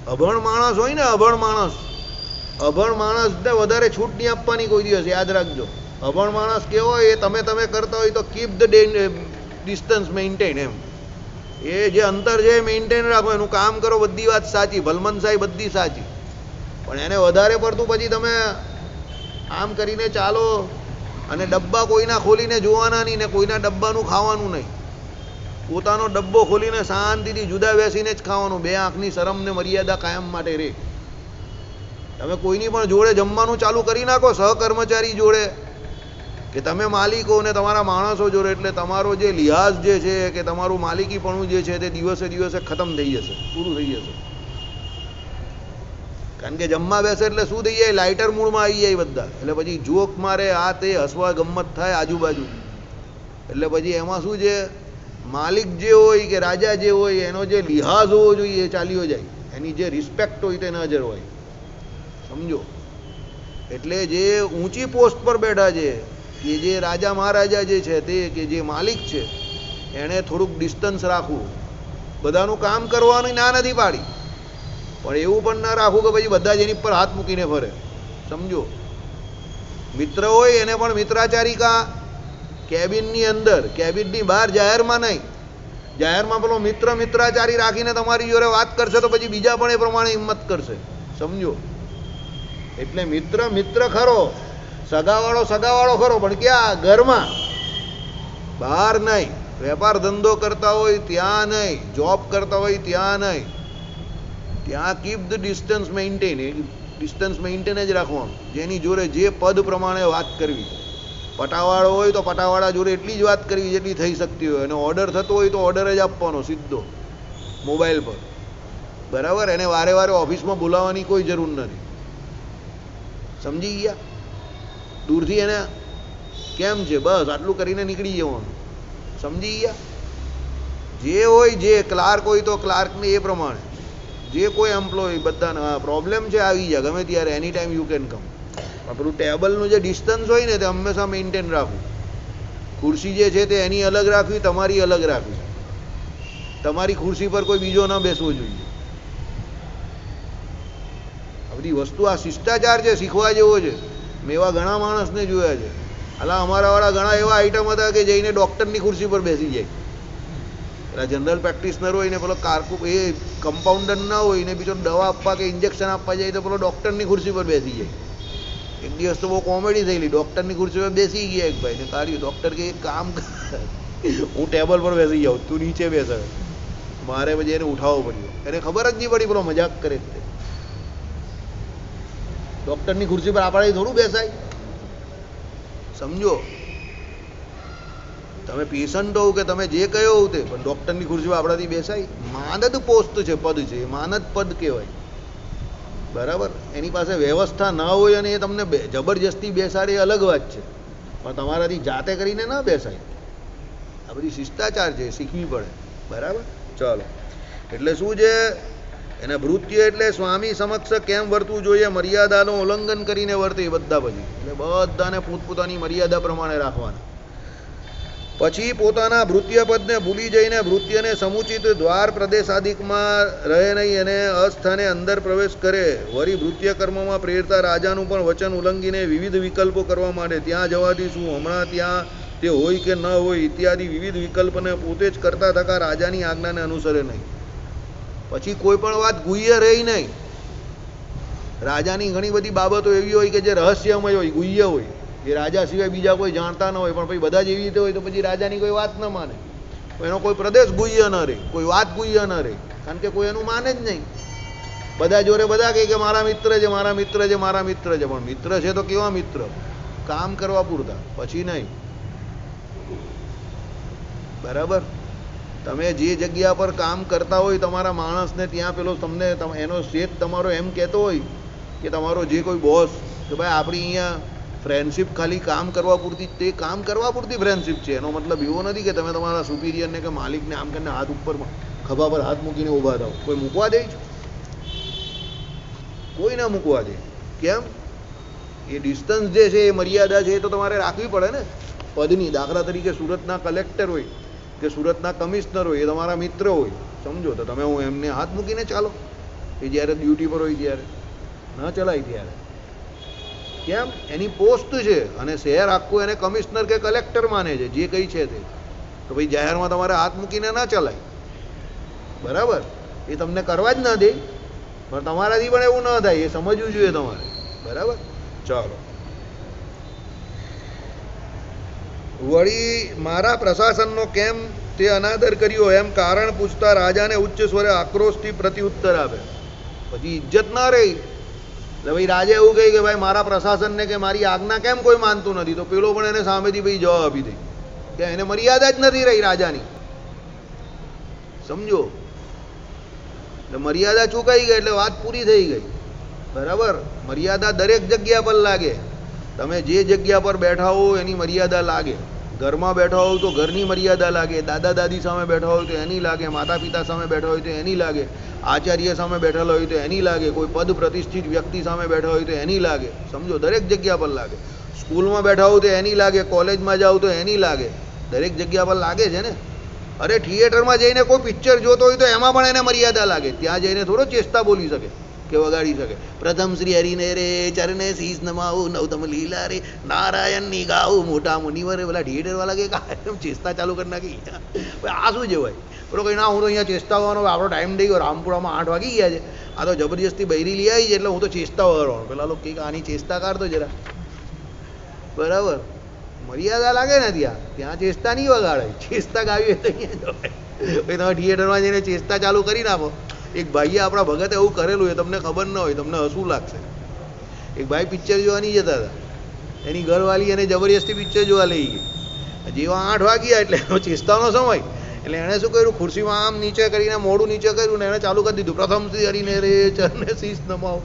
અભણ માણસ હોય ને, અભણ માણસને વધારે છૂટ નહીં આપવાની કોઈ દિવસ, યાદ રાખજો. અભણ માણસ કેવો હોય, એ તમે કરતા હોય તો કીપ ધ ડિસ્ટન્સ મેન્ટેન. એમ એ જે અંતર છે એ મેન્ટેન રાખો, એનું કામ કરો. બધી વાત સાચી, ભલમનસાઈ બધી સાચી, પણ એને વધારે પડતું પછી તમે આમ કરીને ચાલો. અને ડબ્બા કોઈના ખોલીને જોવાના નહીં ને કોઈના ડબ્બાનું ખાવાનું નહીં. પોતાનો ડબ્બો ખોલીને શાંતિથી જુદા બેસીને જ ખાવાનું. બે આંખની શરમને મર્યાદા કાયમ માટે રહે. તમે કોઈની પણ જોડે જમવાનું ચાલુ કરી નાખો, સહકર્મચારી જોડે કે તમે માલિકો ને તમારા માણસો જોડે, એટલે તમારો જે લિહાઝ જે છે કે તમારું માલિકીપણું જે છે તે દિવસે દિવસે ખતમ થઈ જશે, પૂરું થઈ જશે. કારણ કે જમવા બેસે એટલે શું થઈ જાય, લાઇટર મૂડમાં આવી જાય બધા. એટલે પછી જોક મારે, આ તે હસવા ગમત થાય આજુબાજુ. એટલે પછી એમાં શું છે, માલિક જે હોય કે રાજા જે હોય એનો જે લિહાઝ હોવો જોઈએ એ ચાલ્યો જાય. એની જે રિસ્પેક્ટ હોય તે ન જળવાય. સમજો? એટલે જે ઊંચી પોસ્ટ પર બેઠા છે કે જે રાજા મહારાજા જે છે તે કે જે માલિક છે એણે થોડુંક ડિસ્ટન્સ રાખવું. બધાનું કામ કરવાની ના નથી પાડી, પણ એવું પણ ના રાખવું કે પછી બધા જ એની પર હાથ મૂકીને ફરે. સમજો? મિત્ર હોય એને પણ મિત્રાચારિકા કેબિનની અંદર, કેબિનની બહાર, જાહેરમાં નહીં. જાહેરમાં પેલો મિત્રાચારી રાખીને તમારી જોડે વાત કરશે તો પછી બીજા પણ એ પ્રમાણે હિંમત કરશે. સમજો? એટલે મિત્ર ખરો, સગાવાળો ખરો, પણ ક્યાં? ઘરમાં, બહાર નહીં. વેપાર ધંધો કરતા હોય ત્યાં નહીં, જોબ કરતા હોય ત્યાં નહીં. ત્યાં keep the distance maintain. Distance maintain જ રાખવાનું. જેની જોડે જે પદ પ્રમાણે વાત કરવી. પટાવાળો હોય તો પટાવાળા જોડે એટલી જ વાત કરવી જેટલી થઈ શકતી હોય. અને ઓર્ડર થતો હોય તો ઓર્ડર જ આપવાનો સીધો મોબાઈલ પર. બરાબર? એને વારે ઓફિસમાં બોલાવવાની કોઈ જરૂર નથી. સમજી ગયા? દૂરથી એને કેમ છે બસ આટલું કરીને નીકળી જવાનું. સમજી ગયા? જે હોય, જે ક્લાર્ક હોય તો ક્લાર્કને એ પ્રમાણે, જે કોઈ એમ્પ્લોય, બધાને પ્રોબ્લેમ છે આવી જાય ગમે ત્યારે, એની ટાઈમ યુ કેન કમ. આપણું ટેબલનું જે ડિસ્ટન્સ હોય ને તે હંમેશા મેન્ટેન રાખવું. ખુરશી જે છે તે એની અલગ રાખવી, તમારી અલગ રાખવી. તમારી ખુરશી પર કોઈ બીજો ન બેસવો જોઈએ. આ બધી વસ્તુ, આ શિષ્ટાચાર છે, શીખવા જેવો છે. મેં એવા ઘણા માણસને જોયા છે. અલા અમારા વાળા ઘણા એવા આઈટમ હતા કે જઈને ડૉક્ટરની ખુરશી પર બેસી જાય. પેલા જનરલ પ્રેક્ટિશનર હોય ને પેલો કારકુ એ કમ્પાઉન્ડર ના હોય ને બીજો દવા આપવા કે ઇન્જેક્શન આપવા જાય તો પેલો ડૉક્ટરની ખુરશી પર બેસી જાય. એક દિવસ તો બહુ કોમેડી થયેલી, ડૉક્ટરની ખુરશી પર બેસી ગયા એક ભાઈ ને કાઢ્યું. ડૉક્ટર કે એક કામ કર, હું ટેબલ પર બેસી જાઉં, તું નીચે બેસે. મારે પછી એને ઉઠાવવો પડ્યો. એને ખબર જ નહીં પડી પેલો મજાક કરે છે. ડૉક્ટરની ખુરશી પર આપણે થોડું બેસાય, સમજો. તમે પેશન્ટ હોવ કે તમે જે કહ્યો હોવ તે, પણ ડૉક્ટરની ખુરશી પર આપણાથી બેસાય? માનદ પોસ્ટ છે, પદ છે, એ માનદ પદ કહેવાય. બરાબર? એની પાસે વ્યવસ્થા ના હોય અને એ તમને જબરજસ્તી બેસાડે એ અલગ વાત છે, પણ તમારાથી જાતે કરીને ના બેસાય. આ બધી શિષ્ટાચાર છે, શીખવી પડે. બરાબર? ચાલો, એટલે શું છે એને ભૃત્ય એટલે સ્વામી સમક્ષ કેમ વર્તવું જોઈએ, મર્યાદાનું ઉલ્લંઘન કરીને વર્તે એ બધા. પછી એટલે બધાને પોતપોતાની મર્યાદા પ્રમાણે રાખવાના. પછી પોતાના ભૃત્યપદને ભૂલી જઈને ભૃત્યને સમુચિત દ્વાર પ્રદેશાદિકમાં રહે નહીં અને અસ્થાને અંદર પ્રવેશ કરે. વળી ભૃત્ય કર્મમાં પ્રેરતા રાજાનું પણ વચન ઉલ્લંઘીને વિવિધ વિકલ્પો કરવા માંડે. ત્યાં જવાથી શું, હમણાં ત્યાં તે હોય કે ન હોય ઇત્યાદિ વિવિધ વિકલ્પને પોતે જ કરતા થકા રાજાની આજ્ઞાને અનુસરે નહીં. પછી કોઈ પણ વાત ગુહ્ય રહી નહીં. રાજાની ઘણી બધી બાબતો એવી હોય કે જે રહસ્યમય હોય, ગુહ્ય હોય, એ રાજા સિવાય બીજા કોઈ જાણતા ન હોય, પણ પછી બધા જ એવી રીતે હોય તો પછી રાજાની કોઈ વાત ન માને. એનો કોઈ પ્રદેશ ગુહ્ય ન રહે, કોઈ વાત ગુહ્ય ન રહે, કારણ કે કોઈ એનું માને જ નહીં. બધા જોડે બધા કહે કે મારા મિત્ર છે, મારા મિત્ર છે, મારા મિત્ર છે, પણ મિત્ર છે તો કેવા મિત્ર? કામ કરવા પૂરતા, પછી નહીં. બરાબર? તમે જે જગ્યા પર કામ કરતા હોય તમારા માણસને, ત્યાં પેલો તમને એનો શેઠ તમારો એમ કહેતો હોય કે તમારો જે કોઈ બોસ કે ભાઈ આપણી અહીંયા ફ્રેન્ડશિપ ખાલી કામ કરવા પૂરતી, તે કામ કરવા પૂરતી ફ્રેન્ડશિપ છે. એનો મતલબ એવો નથી કે તમે તમારા સુપિરિયરને કે માલિકને આમ કરીને હાથ ઉપર ખભા પર હાથ મૂકીને ઊભા થાવ. કોઈ મૂકવા દે છે? કોઈ ના મૂકવા દે. કેમ? એ ડિસ્ટન્સ જે છે, એ મર્યાદા છે, એ તો તમારે રાખવી પડે ને પદની. દાખલા તરીકે સુરતના કલેક્ટર હોય કે સુરતના કમિશનર હોય, એ તમારા મિત્ર હોય, સમજો, તો તમે હું એમને હાથ મૂકીને ચાલો? એ જ્યારે ડ્યુટી પર હોય ત્યારે ન ચલાય. ત્યારે કેમ? એની પોસ્ટ છે અને શહેર આખું એને કમિશનર કે કલેક્ટર માને છે, જે કંઈ છે તે. તો ભાઈ જાહેરમાં તમારે હાથ મૂકીને ના ચલાય. બરાબર? એ તમને કરવા જ ન દે, પણ તમારાથી પણ એવું ન થાય, એ સમજવું જોઈએ તમારે. બરાબર? ચાલો, વળી મારા પ્રશાસનનો કેમ તે અનાદર કર્યો એમ કારણ પૂછતા રાજાને ઉચ્ચ સ્વરે આક્રોશથી પ્રત્યુત્તર આપે. પછી ઇજ્જત ના રહી. એટલે ભાઈ રાજા એવું કહે કે ભાઈ મારા પ્રશાસનને કે મારી આજ્ઞા કેમ કોઈ માનતું નથી, તો પેલો પણ એને સામેથી ભાઈ જવાબ આપી દે કે એને મર્યાદા જ નથી રહી રાજાની. સમજો? એટલે મર્યાદા ચૂકાઈ ગઈ એટલે વાત પૂરી થઈ ગઈ. બરાબર? મર્યાદા દરેક જગ્યા પર લાગે. તમે જે જગ્યા પર બેઠા હો એની મર્યાદા લાગે. ઘરમાં બેઠા હોવ તો ઘરની મર્યાદા લાગે, દાદા દાદી સામે બેઠા હોય તો એની લાગે, માતા પિતા સામે બેઠા હોય તો એની લાગે, આચાર્ય સામે બેઠેલા હોય તો એની લાગે, કોઈ પદ પ્રતિષ્ઠિત વ્યક્તિ સામે બેઠા હોય તો એની લાગે. સમજો? દરેક જગ્યા પર લાગે. સ્કૂલમાં બેઠા હોવ તો એની લાગે, કોલેજમાં જાઓ તો એની લાગે. દરેક જગ્યા પર લાગે છે ને. અરે થિયેટરમાં જઈને કોઈ પિક્ચર જોતો હોય તો એમાં પણ એને મર્યાદા લાગે. ત્યાં જઈને થોડો ચેષ્ટા બોલી શકે કે વગાડી શકે. પ્રથમ શ્રી હરિને રે ચરણે શીશ નમાવું, નવતમ લીલા રે નારાયણની ગાવું, મોટા મુનિવર. પેલા થિયેટર વાળા કે એમ ચેષ્ટા ચાલુ કરી નાખી. આ શું જેવાય? પેલો કંઈ ના, હું તો અહીંયા ચેષ્ટા કરવાનો, આપણો ટાઈમ થઈ ગયો, રામપુરામાં 8 વાગી ગયા છે, આ તો જબરજસ્તી બૈરી લઈ આવી છે એટલે હું તો ચેષ્ટા વગાડવાનો. પેલા લોકો કંઈક આની ચેષ્ટા કાઢતો જરા. બરાબર? મર્યાદા લાગે ને ત્યાં ચેષ્ટા નહીં વગાડાય. ચેષ્ટા ગાવી હોય તો અહીંયા જવાય. ભાઈ તમે થિયેટરમાં જઈને ચેષ્ટા ચાલુ કરી નાખો. એક ભાઈએ આપણા ભગતે એવું કરેલું એ તમને ખબર ન હોય, તમને હસવું લાગશે. એક ભાઈ પિક્ચર જોવા નહીં જતા હતા, એની ઘરવાળી એને જબરજસ્તી પિક્ચર જોવા લઈ ગઈ. જેવા 8 વાગ્યા એટલે એનો ચેષ્ટાનો સમય, એટલે એણે શું કર્યું, ખુરશીમાં આમ નીચે કરીને મોઢું નીચે કર્યું ને એને ચાલુ કરી દીધું, પ્રથમ શ્રી હરિને રે ચરણે શીશ નમાવો.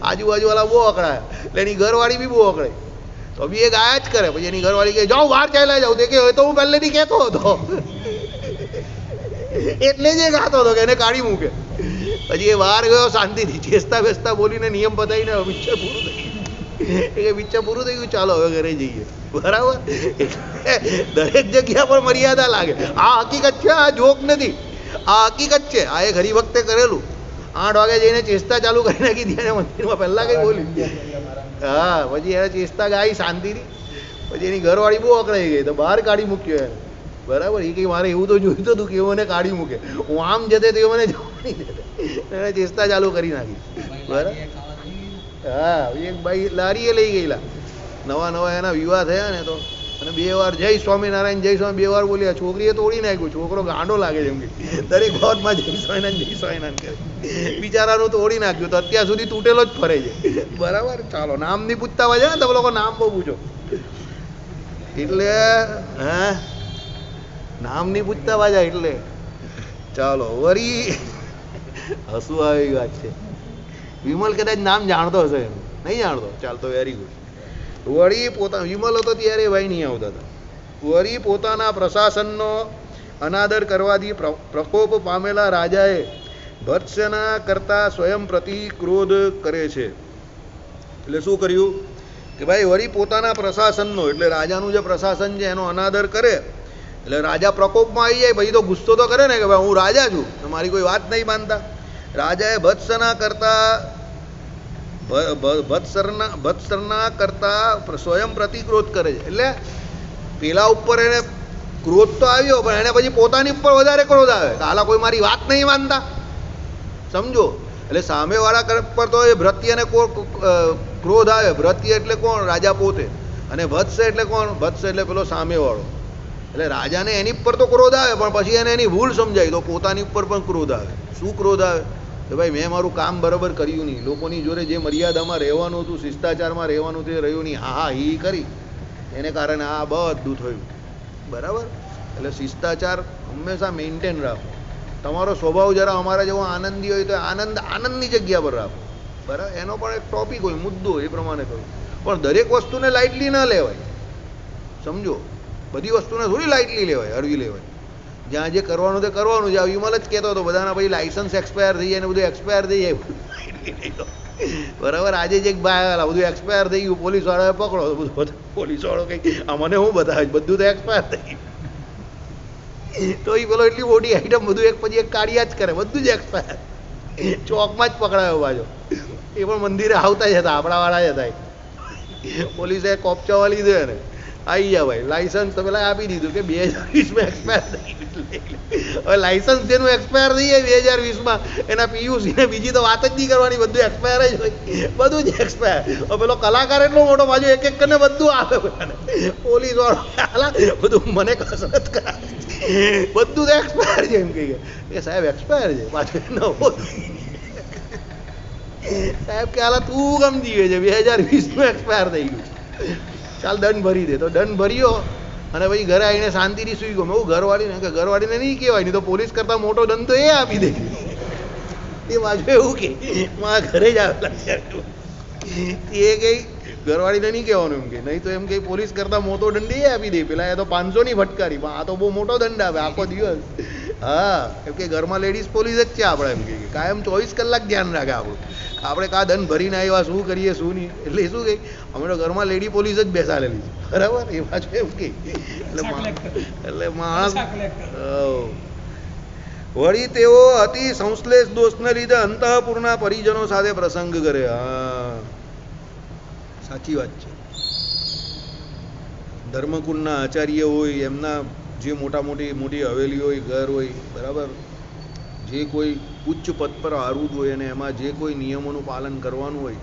આજુબાજુવાળા બહુ અકળાયા, એટલે એની ઘરવાળી બી બહુ અકળાઈ. તો બી એ ગાયા જ કરે. પછી એની ઘરવાળી કહે જાઓ બહાર ચાલ્યા જાઓ. તે કે તો હું પહેલેથી કહેતો હતો, એટલે જ એ ગાતો હતો કે એને કાઢી મૂકે. પછી એ બહાર ગયો શાંતિથી, ચેસ્તા બેસતા બોલીને નિયમ બતાવીને પિક્ચર પૂરું થઈ ગયું. એ પિક્ચર પૂરું થઈ ગયું, ચાલો હવે ઘરે જઈએ. બરાબર? દરેક જગ્યા પર મર્યાદા લાગે. આ હકીકત છે, આ જોક નથી, આ હકીકત છે. આ એ ઘણી વખતે કરેલું. 8 વાગે જઈને ચેસ્તા ચાલુ કરી નાખી ત્યાં મંદિરમાં, પહેલા કઈ બોલી. હા, પછી એને ચેસ્તા ગાઈ શાંતિથી. પછી એની ઘરવાળી બહુ અકળાઈ ગઈ તો બહાર કાઢી મૂક્યો એને. બરાબર. એ કંઈ મારે એવું તો જોઈતું હતું કે એ મને કાઢી મૂકે. હું આમ જતે તો એ મને જવા નહીં દેતે. એને ચેષ્ટા ચાલુ કરી નાખી. બરાબર. હા, એક ભાઈ લારીએ લઈ ગયેલા. નવા નવા એના વિવાહ થયા ને તો, અને 2 વાર જય સ્વામિનારાયણ જય સ્વામી 2 વાર બોલ્યા. છોકરીએ તોડી નાખ્યું. છોકરો ગાંડો લાગે છે એમ કે દરેક બાબતમાં જય સ્વામિનારાયણ કરે. બિચારાનું તોડી નાખ્યું. તો અત્યાર સુધી તૂટેલો જ ફરે છે. બરાબર. ચાલો, નામ નહીં પૂછતા હોય ને તમે લોકો, નામ બહુ પૂછો. એટલે હા, નામ નહીં પૂછતા વાજા એટલે. ચાલો, વરી હસવું આવી વાત છે. વિમલ કદાચ નામ જાણતો હશે એનું, નહીં જાણતો? ચાલ તો વેરી ગુડ. વળી વિમલ હતો ત્યારે ભાઈ નહીં આવતા હતા. વળી પોતાના પ્રશાસનનો અનાદર કરવાથી પ્રકોપ પામેલા રાજાએ ભર્ત્સના કરતા સ્વયં પ્રતિ ક્રોધ કરે છે. એટલે શું કર્યું કે ભાઈ વળી પોતાના પ્રશાસનનો, એટલે રાજાનું જે પ્રશાસન છે એનો અનાદર કરે એટલે રાજા પ્રકોપમાં આવી જાય. ભાઈ તો ગુસ્સો તો કરે ને કે ભાઈ હું રાજા છું, મારી કોઈ વાત નહીં માનતા. રાજાએ ભત્સના કરતા સ્વયં પ્રતિક્રોધ કરે છે. એટલે પેલા ઉપર એને ક્રોધ તો આવ્યો, પણ એને પછી પોતાની ઉપર વધારે ક્રોધ આવે. આલા કોઈ મારી વાત નહીં માનતા, સમજો. એટલે સામેવાળા પર તો એ ભૃત્યને ક્રોધ આવે. ભૃત્ય એટલે કોણ? રાજા પોતે. અને ભત્સ એટલે કોણ? ભત્સ એટલે પેલો સામેવાળો. એટલે રાજાને એની ઉપર તો ક્રોધ આવે, પણ પછી એને એની ભૂલ સમજાય તો પોતાની ઉપર પણ ક્રોધ આવે. શું ક્રોધ આવે? કે ભાઈ મેં મારું કામ બરાબર કર્યું નહીં, લોકોની જોડે જે મર્યાદામાં રહેવાનું હતું, શિષ્ટાચારમાં રહેવાનું તે રહ્યું નહીં, હા હી કરી, એને કારણે આ બધું થયું. બરાબર. એટલે શિષ્ટાચાર હંમેશા મેન્ટેન રાખો. તમારો સ્વભાવ જરા અમારા જેવો આનંદી હોય તો આનંદની જગ્યા પર રાખો. બરાબર. એનો પણ એક ટોપિક હોય, મુદ્દો, એ પ્રમાણે કરું. પણ દરેક વસ્તુને લાઇટલી ન લેવાય, સમજો. બધી વસ્તુને થોડી લાઇટલી લેવાય, હળવી લેવાય. જ્યાં જે કરવાનું તે કરવાનું છે. વિમલ જ કહેતો હતો બધાના પછી લાઇસન્સ એક્સપાયર થઈ જાય ને બધું એક્સપાયર થઈ જાય. બરાબર. આજે જ એક ભાઈ બધું એક્સપાયર થઈ ગયું, પોલીસવાળાએ પકડો. બધું પોલીસવાળો કંઈક મને શું બતાવે, બધું તો એક્સપાયર થઈ ગયું. તો એ પેલો એટલી મોટી આઈટમ બધું એક પછી એક કાઢ્યા જ કરે, બધું જ એક્સપાયર. ચોકમાં જ પકડાયો પાછો. એ પણ મંદિરે આવતા જ હતા, આપણાવાળા જ હતા. પોલીસે કોપચાવા લીધો એને. આવી ગયા ભાઈ, લાઇસન્સ તો પેલા આપી દીધું કે 2020માં એક્સપાયર થઈ ગયું. હવે લાઇસન્સ જેનું એક્સપાયર થઈ જાય 2020માં, એના પીયુસી ને બીજી તો વાત જ નહીં કરવાની, બધું એક્સપાયર જ હોય, બધું જ એક્સપાયર. હવે પેલો કલાકાર એટલો મોટો બાજુ એક એક કરીને બધું આવે. પોલીસ વાળો બધું મને કસરત કરાવે, બધું તો એક્સપાયર છે એમ કહી ગયા. એ સાહેબ એક્સપાયર છે પાછું નવો. સાહેબ કે હાલા તું ગમ જીવે છે, 2020નું એક્સપાયર થઈ ગયું. ચાલ દંડ ભરી દે. તો દંડ ભર્યો અને પછી ઘરે આવીને શાંતિથી સુઈ ગયો. હું ઘરવાળીને કે ઘરવાળીને નહીં કહેવાય, નહીં તો પોલીસ કરતાં મોટો દંડ તો એ આપી દે. એ પાછું એવું કે મારા ઘરે જ આવેલા છે. એ કંઈ ઘરવાળીને નહીં કહેવાનું એમ કે, નહીં તો એમ કે પોલીસ કરતાં મોટો દંડ એ આપી દે. પેલા એ તો 500ની ફટકારી, પણ આ તો બહુ મોટો દંડ આવે આખો દિવસ. હા, એમ કે ઘરમાં લેડીઝ પોલીસ જ છે આપણે, એમ કે કાયમ 24 કલાક ધ્યાન રાખે આપણું. આપણે કા દંડ ભરીને આવ્યા, શું કરીએ શું નહીં. એટલે શું કહે, અમે તો ઘરમાં લેડી પોલીસ જ બેસાડેલી છે. બરાબર. એ પાછું એમ કે એટલે માણસ. વળી તેઓ અતિ સંશ્લેષ દોષને લીધે અંતઃપુરના પરિજનો સાથે પ્રસંગ કરે. હા, સાચી વાત છે. ધર્મકુળના આચાર્ય હોય, એમના જે મોટી હવેલી હોય, ઘર હોય, બરાબર, જે કોઈ ઉચ્ચ પદ પર આરૂઢ હોય અને એમાં જે કોઈ નિયમોનું પાલન કરવાનું હોય,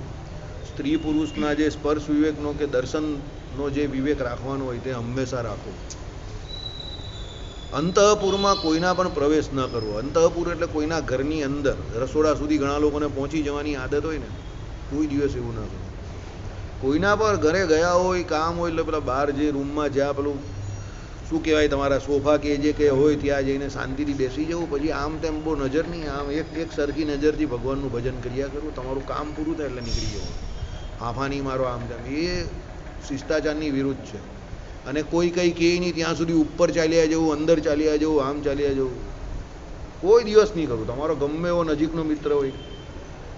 સ્ત્રી પુરુષના જે સ્પર્શ વિવેકનો કે દર્શનનો જે વિવેક રાખવાનો હોય તે હંમેશા રાખો. અંતઃપુરમાં કોઈના પણ પ્રવેશ ન કરવો. અંતઃપુર એટલે કોઈના ઘરની અંદર, રસોડા સુધી ઘણા લોકોને પહોંચી જવાની આદત હોય ને, કોઈ દિવસ એવું ના કરવું. કોઈના પર ઘરે ગયા હોય, કામ હોય, એટલે પેલા બહાર જે રૂમમાં જ્યાં પેલું શું કહેવાય તમારા સોફા કે જે કંઈ હોય ત્યાં જઈને શાંતિથી બેસી જવું. પછી આમ તેમ બહુ નજર નહીં, આમ એક સરખી નજરથી ભગવાનનું ભજન કર્યા કરવું. તમારું કામ પૂરું થાય એટલે નીકળી જવું. આફા નહીં મારો આમ તેમ, એ શિષ્ટાચારની વિરુદ્ધ છે. અને કોઈ કંઈ કહે નહીં ત્યાં સુધી ઉપર ચાલ્યા જવું, અંદર ચાલ્યા જવું, આમ ચાલ્યા જવું, કોઈ દિવસ નહીં કરવું. તમારો ગમે એવો નજીકનો મિત્ર હોય,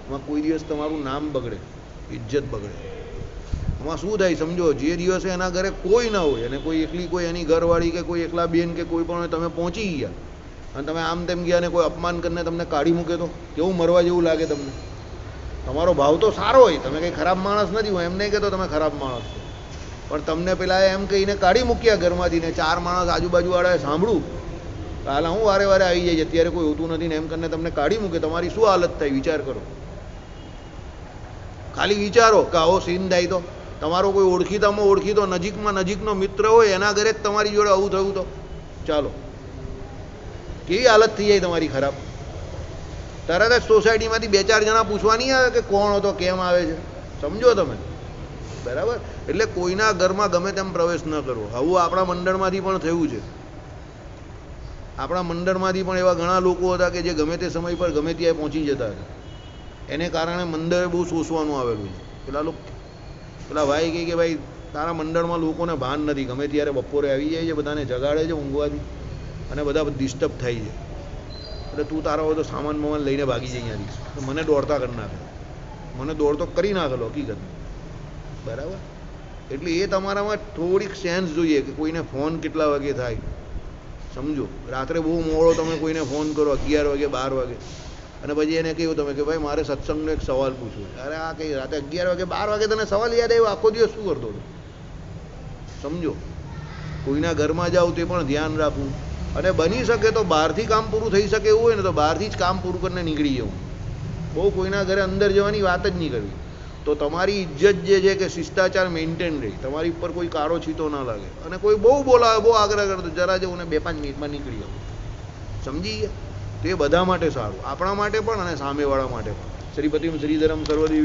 એમાં કોઈ દિવસ તમારું નામ બગડે, ઇજ્જત બગડે. એમાં શું થાય સમજો, જે દિવસે એના ઘરે કોઈ ના હોય અને કોઈ એકલી કોઈ એની ઘરવાળી કે કોઈ એકલા બેન કે કોઈ પણ હોય, તમે પહોંચી ગયા અને તમે આમ તેમ ગયા અને કોઈ અપમાન કરીને તમને કાઢી મૂકે તો કેવું મરવા જેવું લાગે તમને? તમારો ભાવ તો સારો હોય, તમે કંઈ ખરાબ માણસ નથી, હું એમ નહીં કહેતો તમે ખરાબ માણસ છો, પણ તમને પેલા એમ કહીને કાઢી મૂક્યા ઘરમાંથી ને 4 માણસ આજુબાજુવાળાએ સાંભળ્યું હાલ હું વારે વારે આવી જાય અત્યારે કોઈ હોતું નથી ને એમ કરીને તમને કાઢી મૂકે તમારી શું હાલત થાય વિચાર કરો. ખાલી વિચારો કે આવો સીન થાય તો તમારો કોઈ ઓળખીતો નજીકમાં નજીકનો મિત્ર હોય એના ઘરે જ તમારી જોડે આવું થયું તો ચાલો કેવી હાલત થઈ જાય તમારી ખરાબ. તરત જ સોસાયટીમાંથી 2-4 જણા પૂછવા નહીં આવે કે કોણ હતો કેમ આવે છે, સમજો તમે બરાબર. એટલે કોઈના ઘરમાં ગમે તેમ પ્રવેશ ન કરવો. આવું આપણા મંડળમાંથી પણ થયું છે. આપણા મંડળમાંથી પણ એવા ઘણા લોકો હતા કે જે ગમે તે સમય પર ગમે ત્યાં પહોંચી જતા હતા. એને કારણે મંડળે બહુ શોષવાનું આવેલું છે. પેલા ભાઈ કહે કે ભાઈ તારા મંડળમાં લોકોને ભાન નથી, ગમે ત્યારે બપોરે આવી જાય છે, બધાને જગાડે છે ઊંઘવાથી અને બધા ડિસ્ટર્બ થાય છે, એટલે તું તારા હોય તો સામાન બમાન લઈને ભાગી જાય અહીંયાથી. તો મને દોડતા કરી નાખે, મને દોડતો કરી નાખેલો હકીકત બરાબર. એટલે એ તમારામાં થોડીક સેન્સ જોઈએ કે કોઈને ફોન કેટલા વાગે થાય, સમજો. રાત્રે બહુ મોડો તમે કોઈને ફોન કરો 11 વાગે 12 વાગે અને પછી એને કહ્યું તમે કે ભાઈ મારે સત્સંગનો એક સવાલ પૂછવો. અરે આ કઈ રાતે 11 વાગે 12 વાગે તને સવાલ યાદ આવ્યો? આખો દિવસ શું કરતો હતો? સમજો. કોઈના ઘરમાં જાઓ તે પણ ધ્યાન રાખવું. અને બની શકે તો બહારથી કામ પૂરું થઈ શકે એવું હોય ને તો બહારથી જ કામ પૂરું કરીને નીકળી જવું. બહુ કોઈના ઘરે અંદર જવાની વાત જ નહીં કરવી. તો તમારી ઇજ્જત જે છે કે શિષ્ટાચાર મેન્ટેન રહી, તમારી ઉપર કોઈ કાળો છીતો ના લાગે. અને કોઈ બહુ બોલાવે, બહુ આગ્રહ કરતો, જરા જવું ને 2-5 મિનિટમાં નીકળી જાવ, સમજી ગયા? તો એ બધા માટે સારું, આપણા માટે પણ અને સામેવાળા માટે પણ. શ્રીપતિમ શ્રીધરમ સર્વદેવી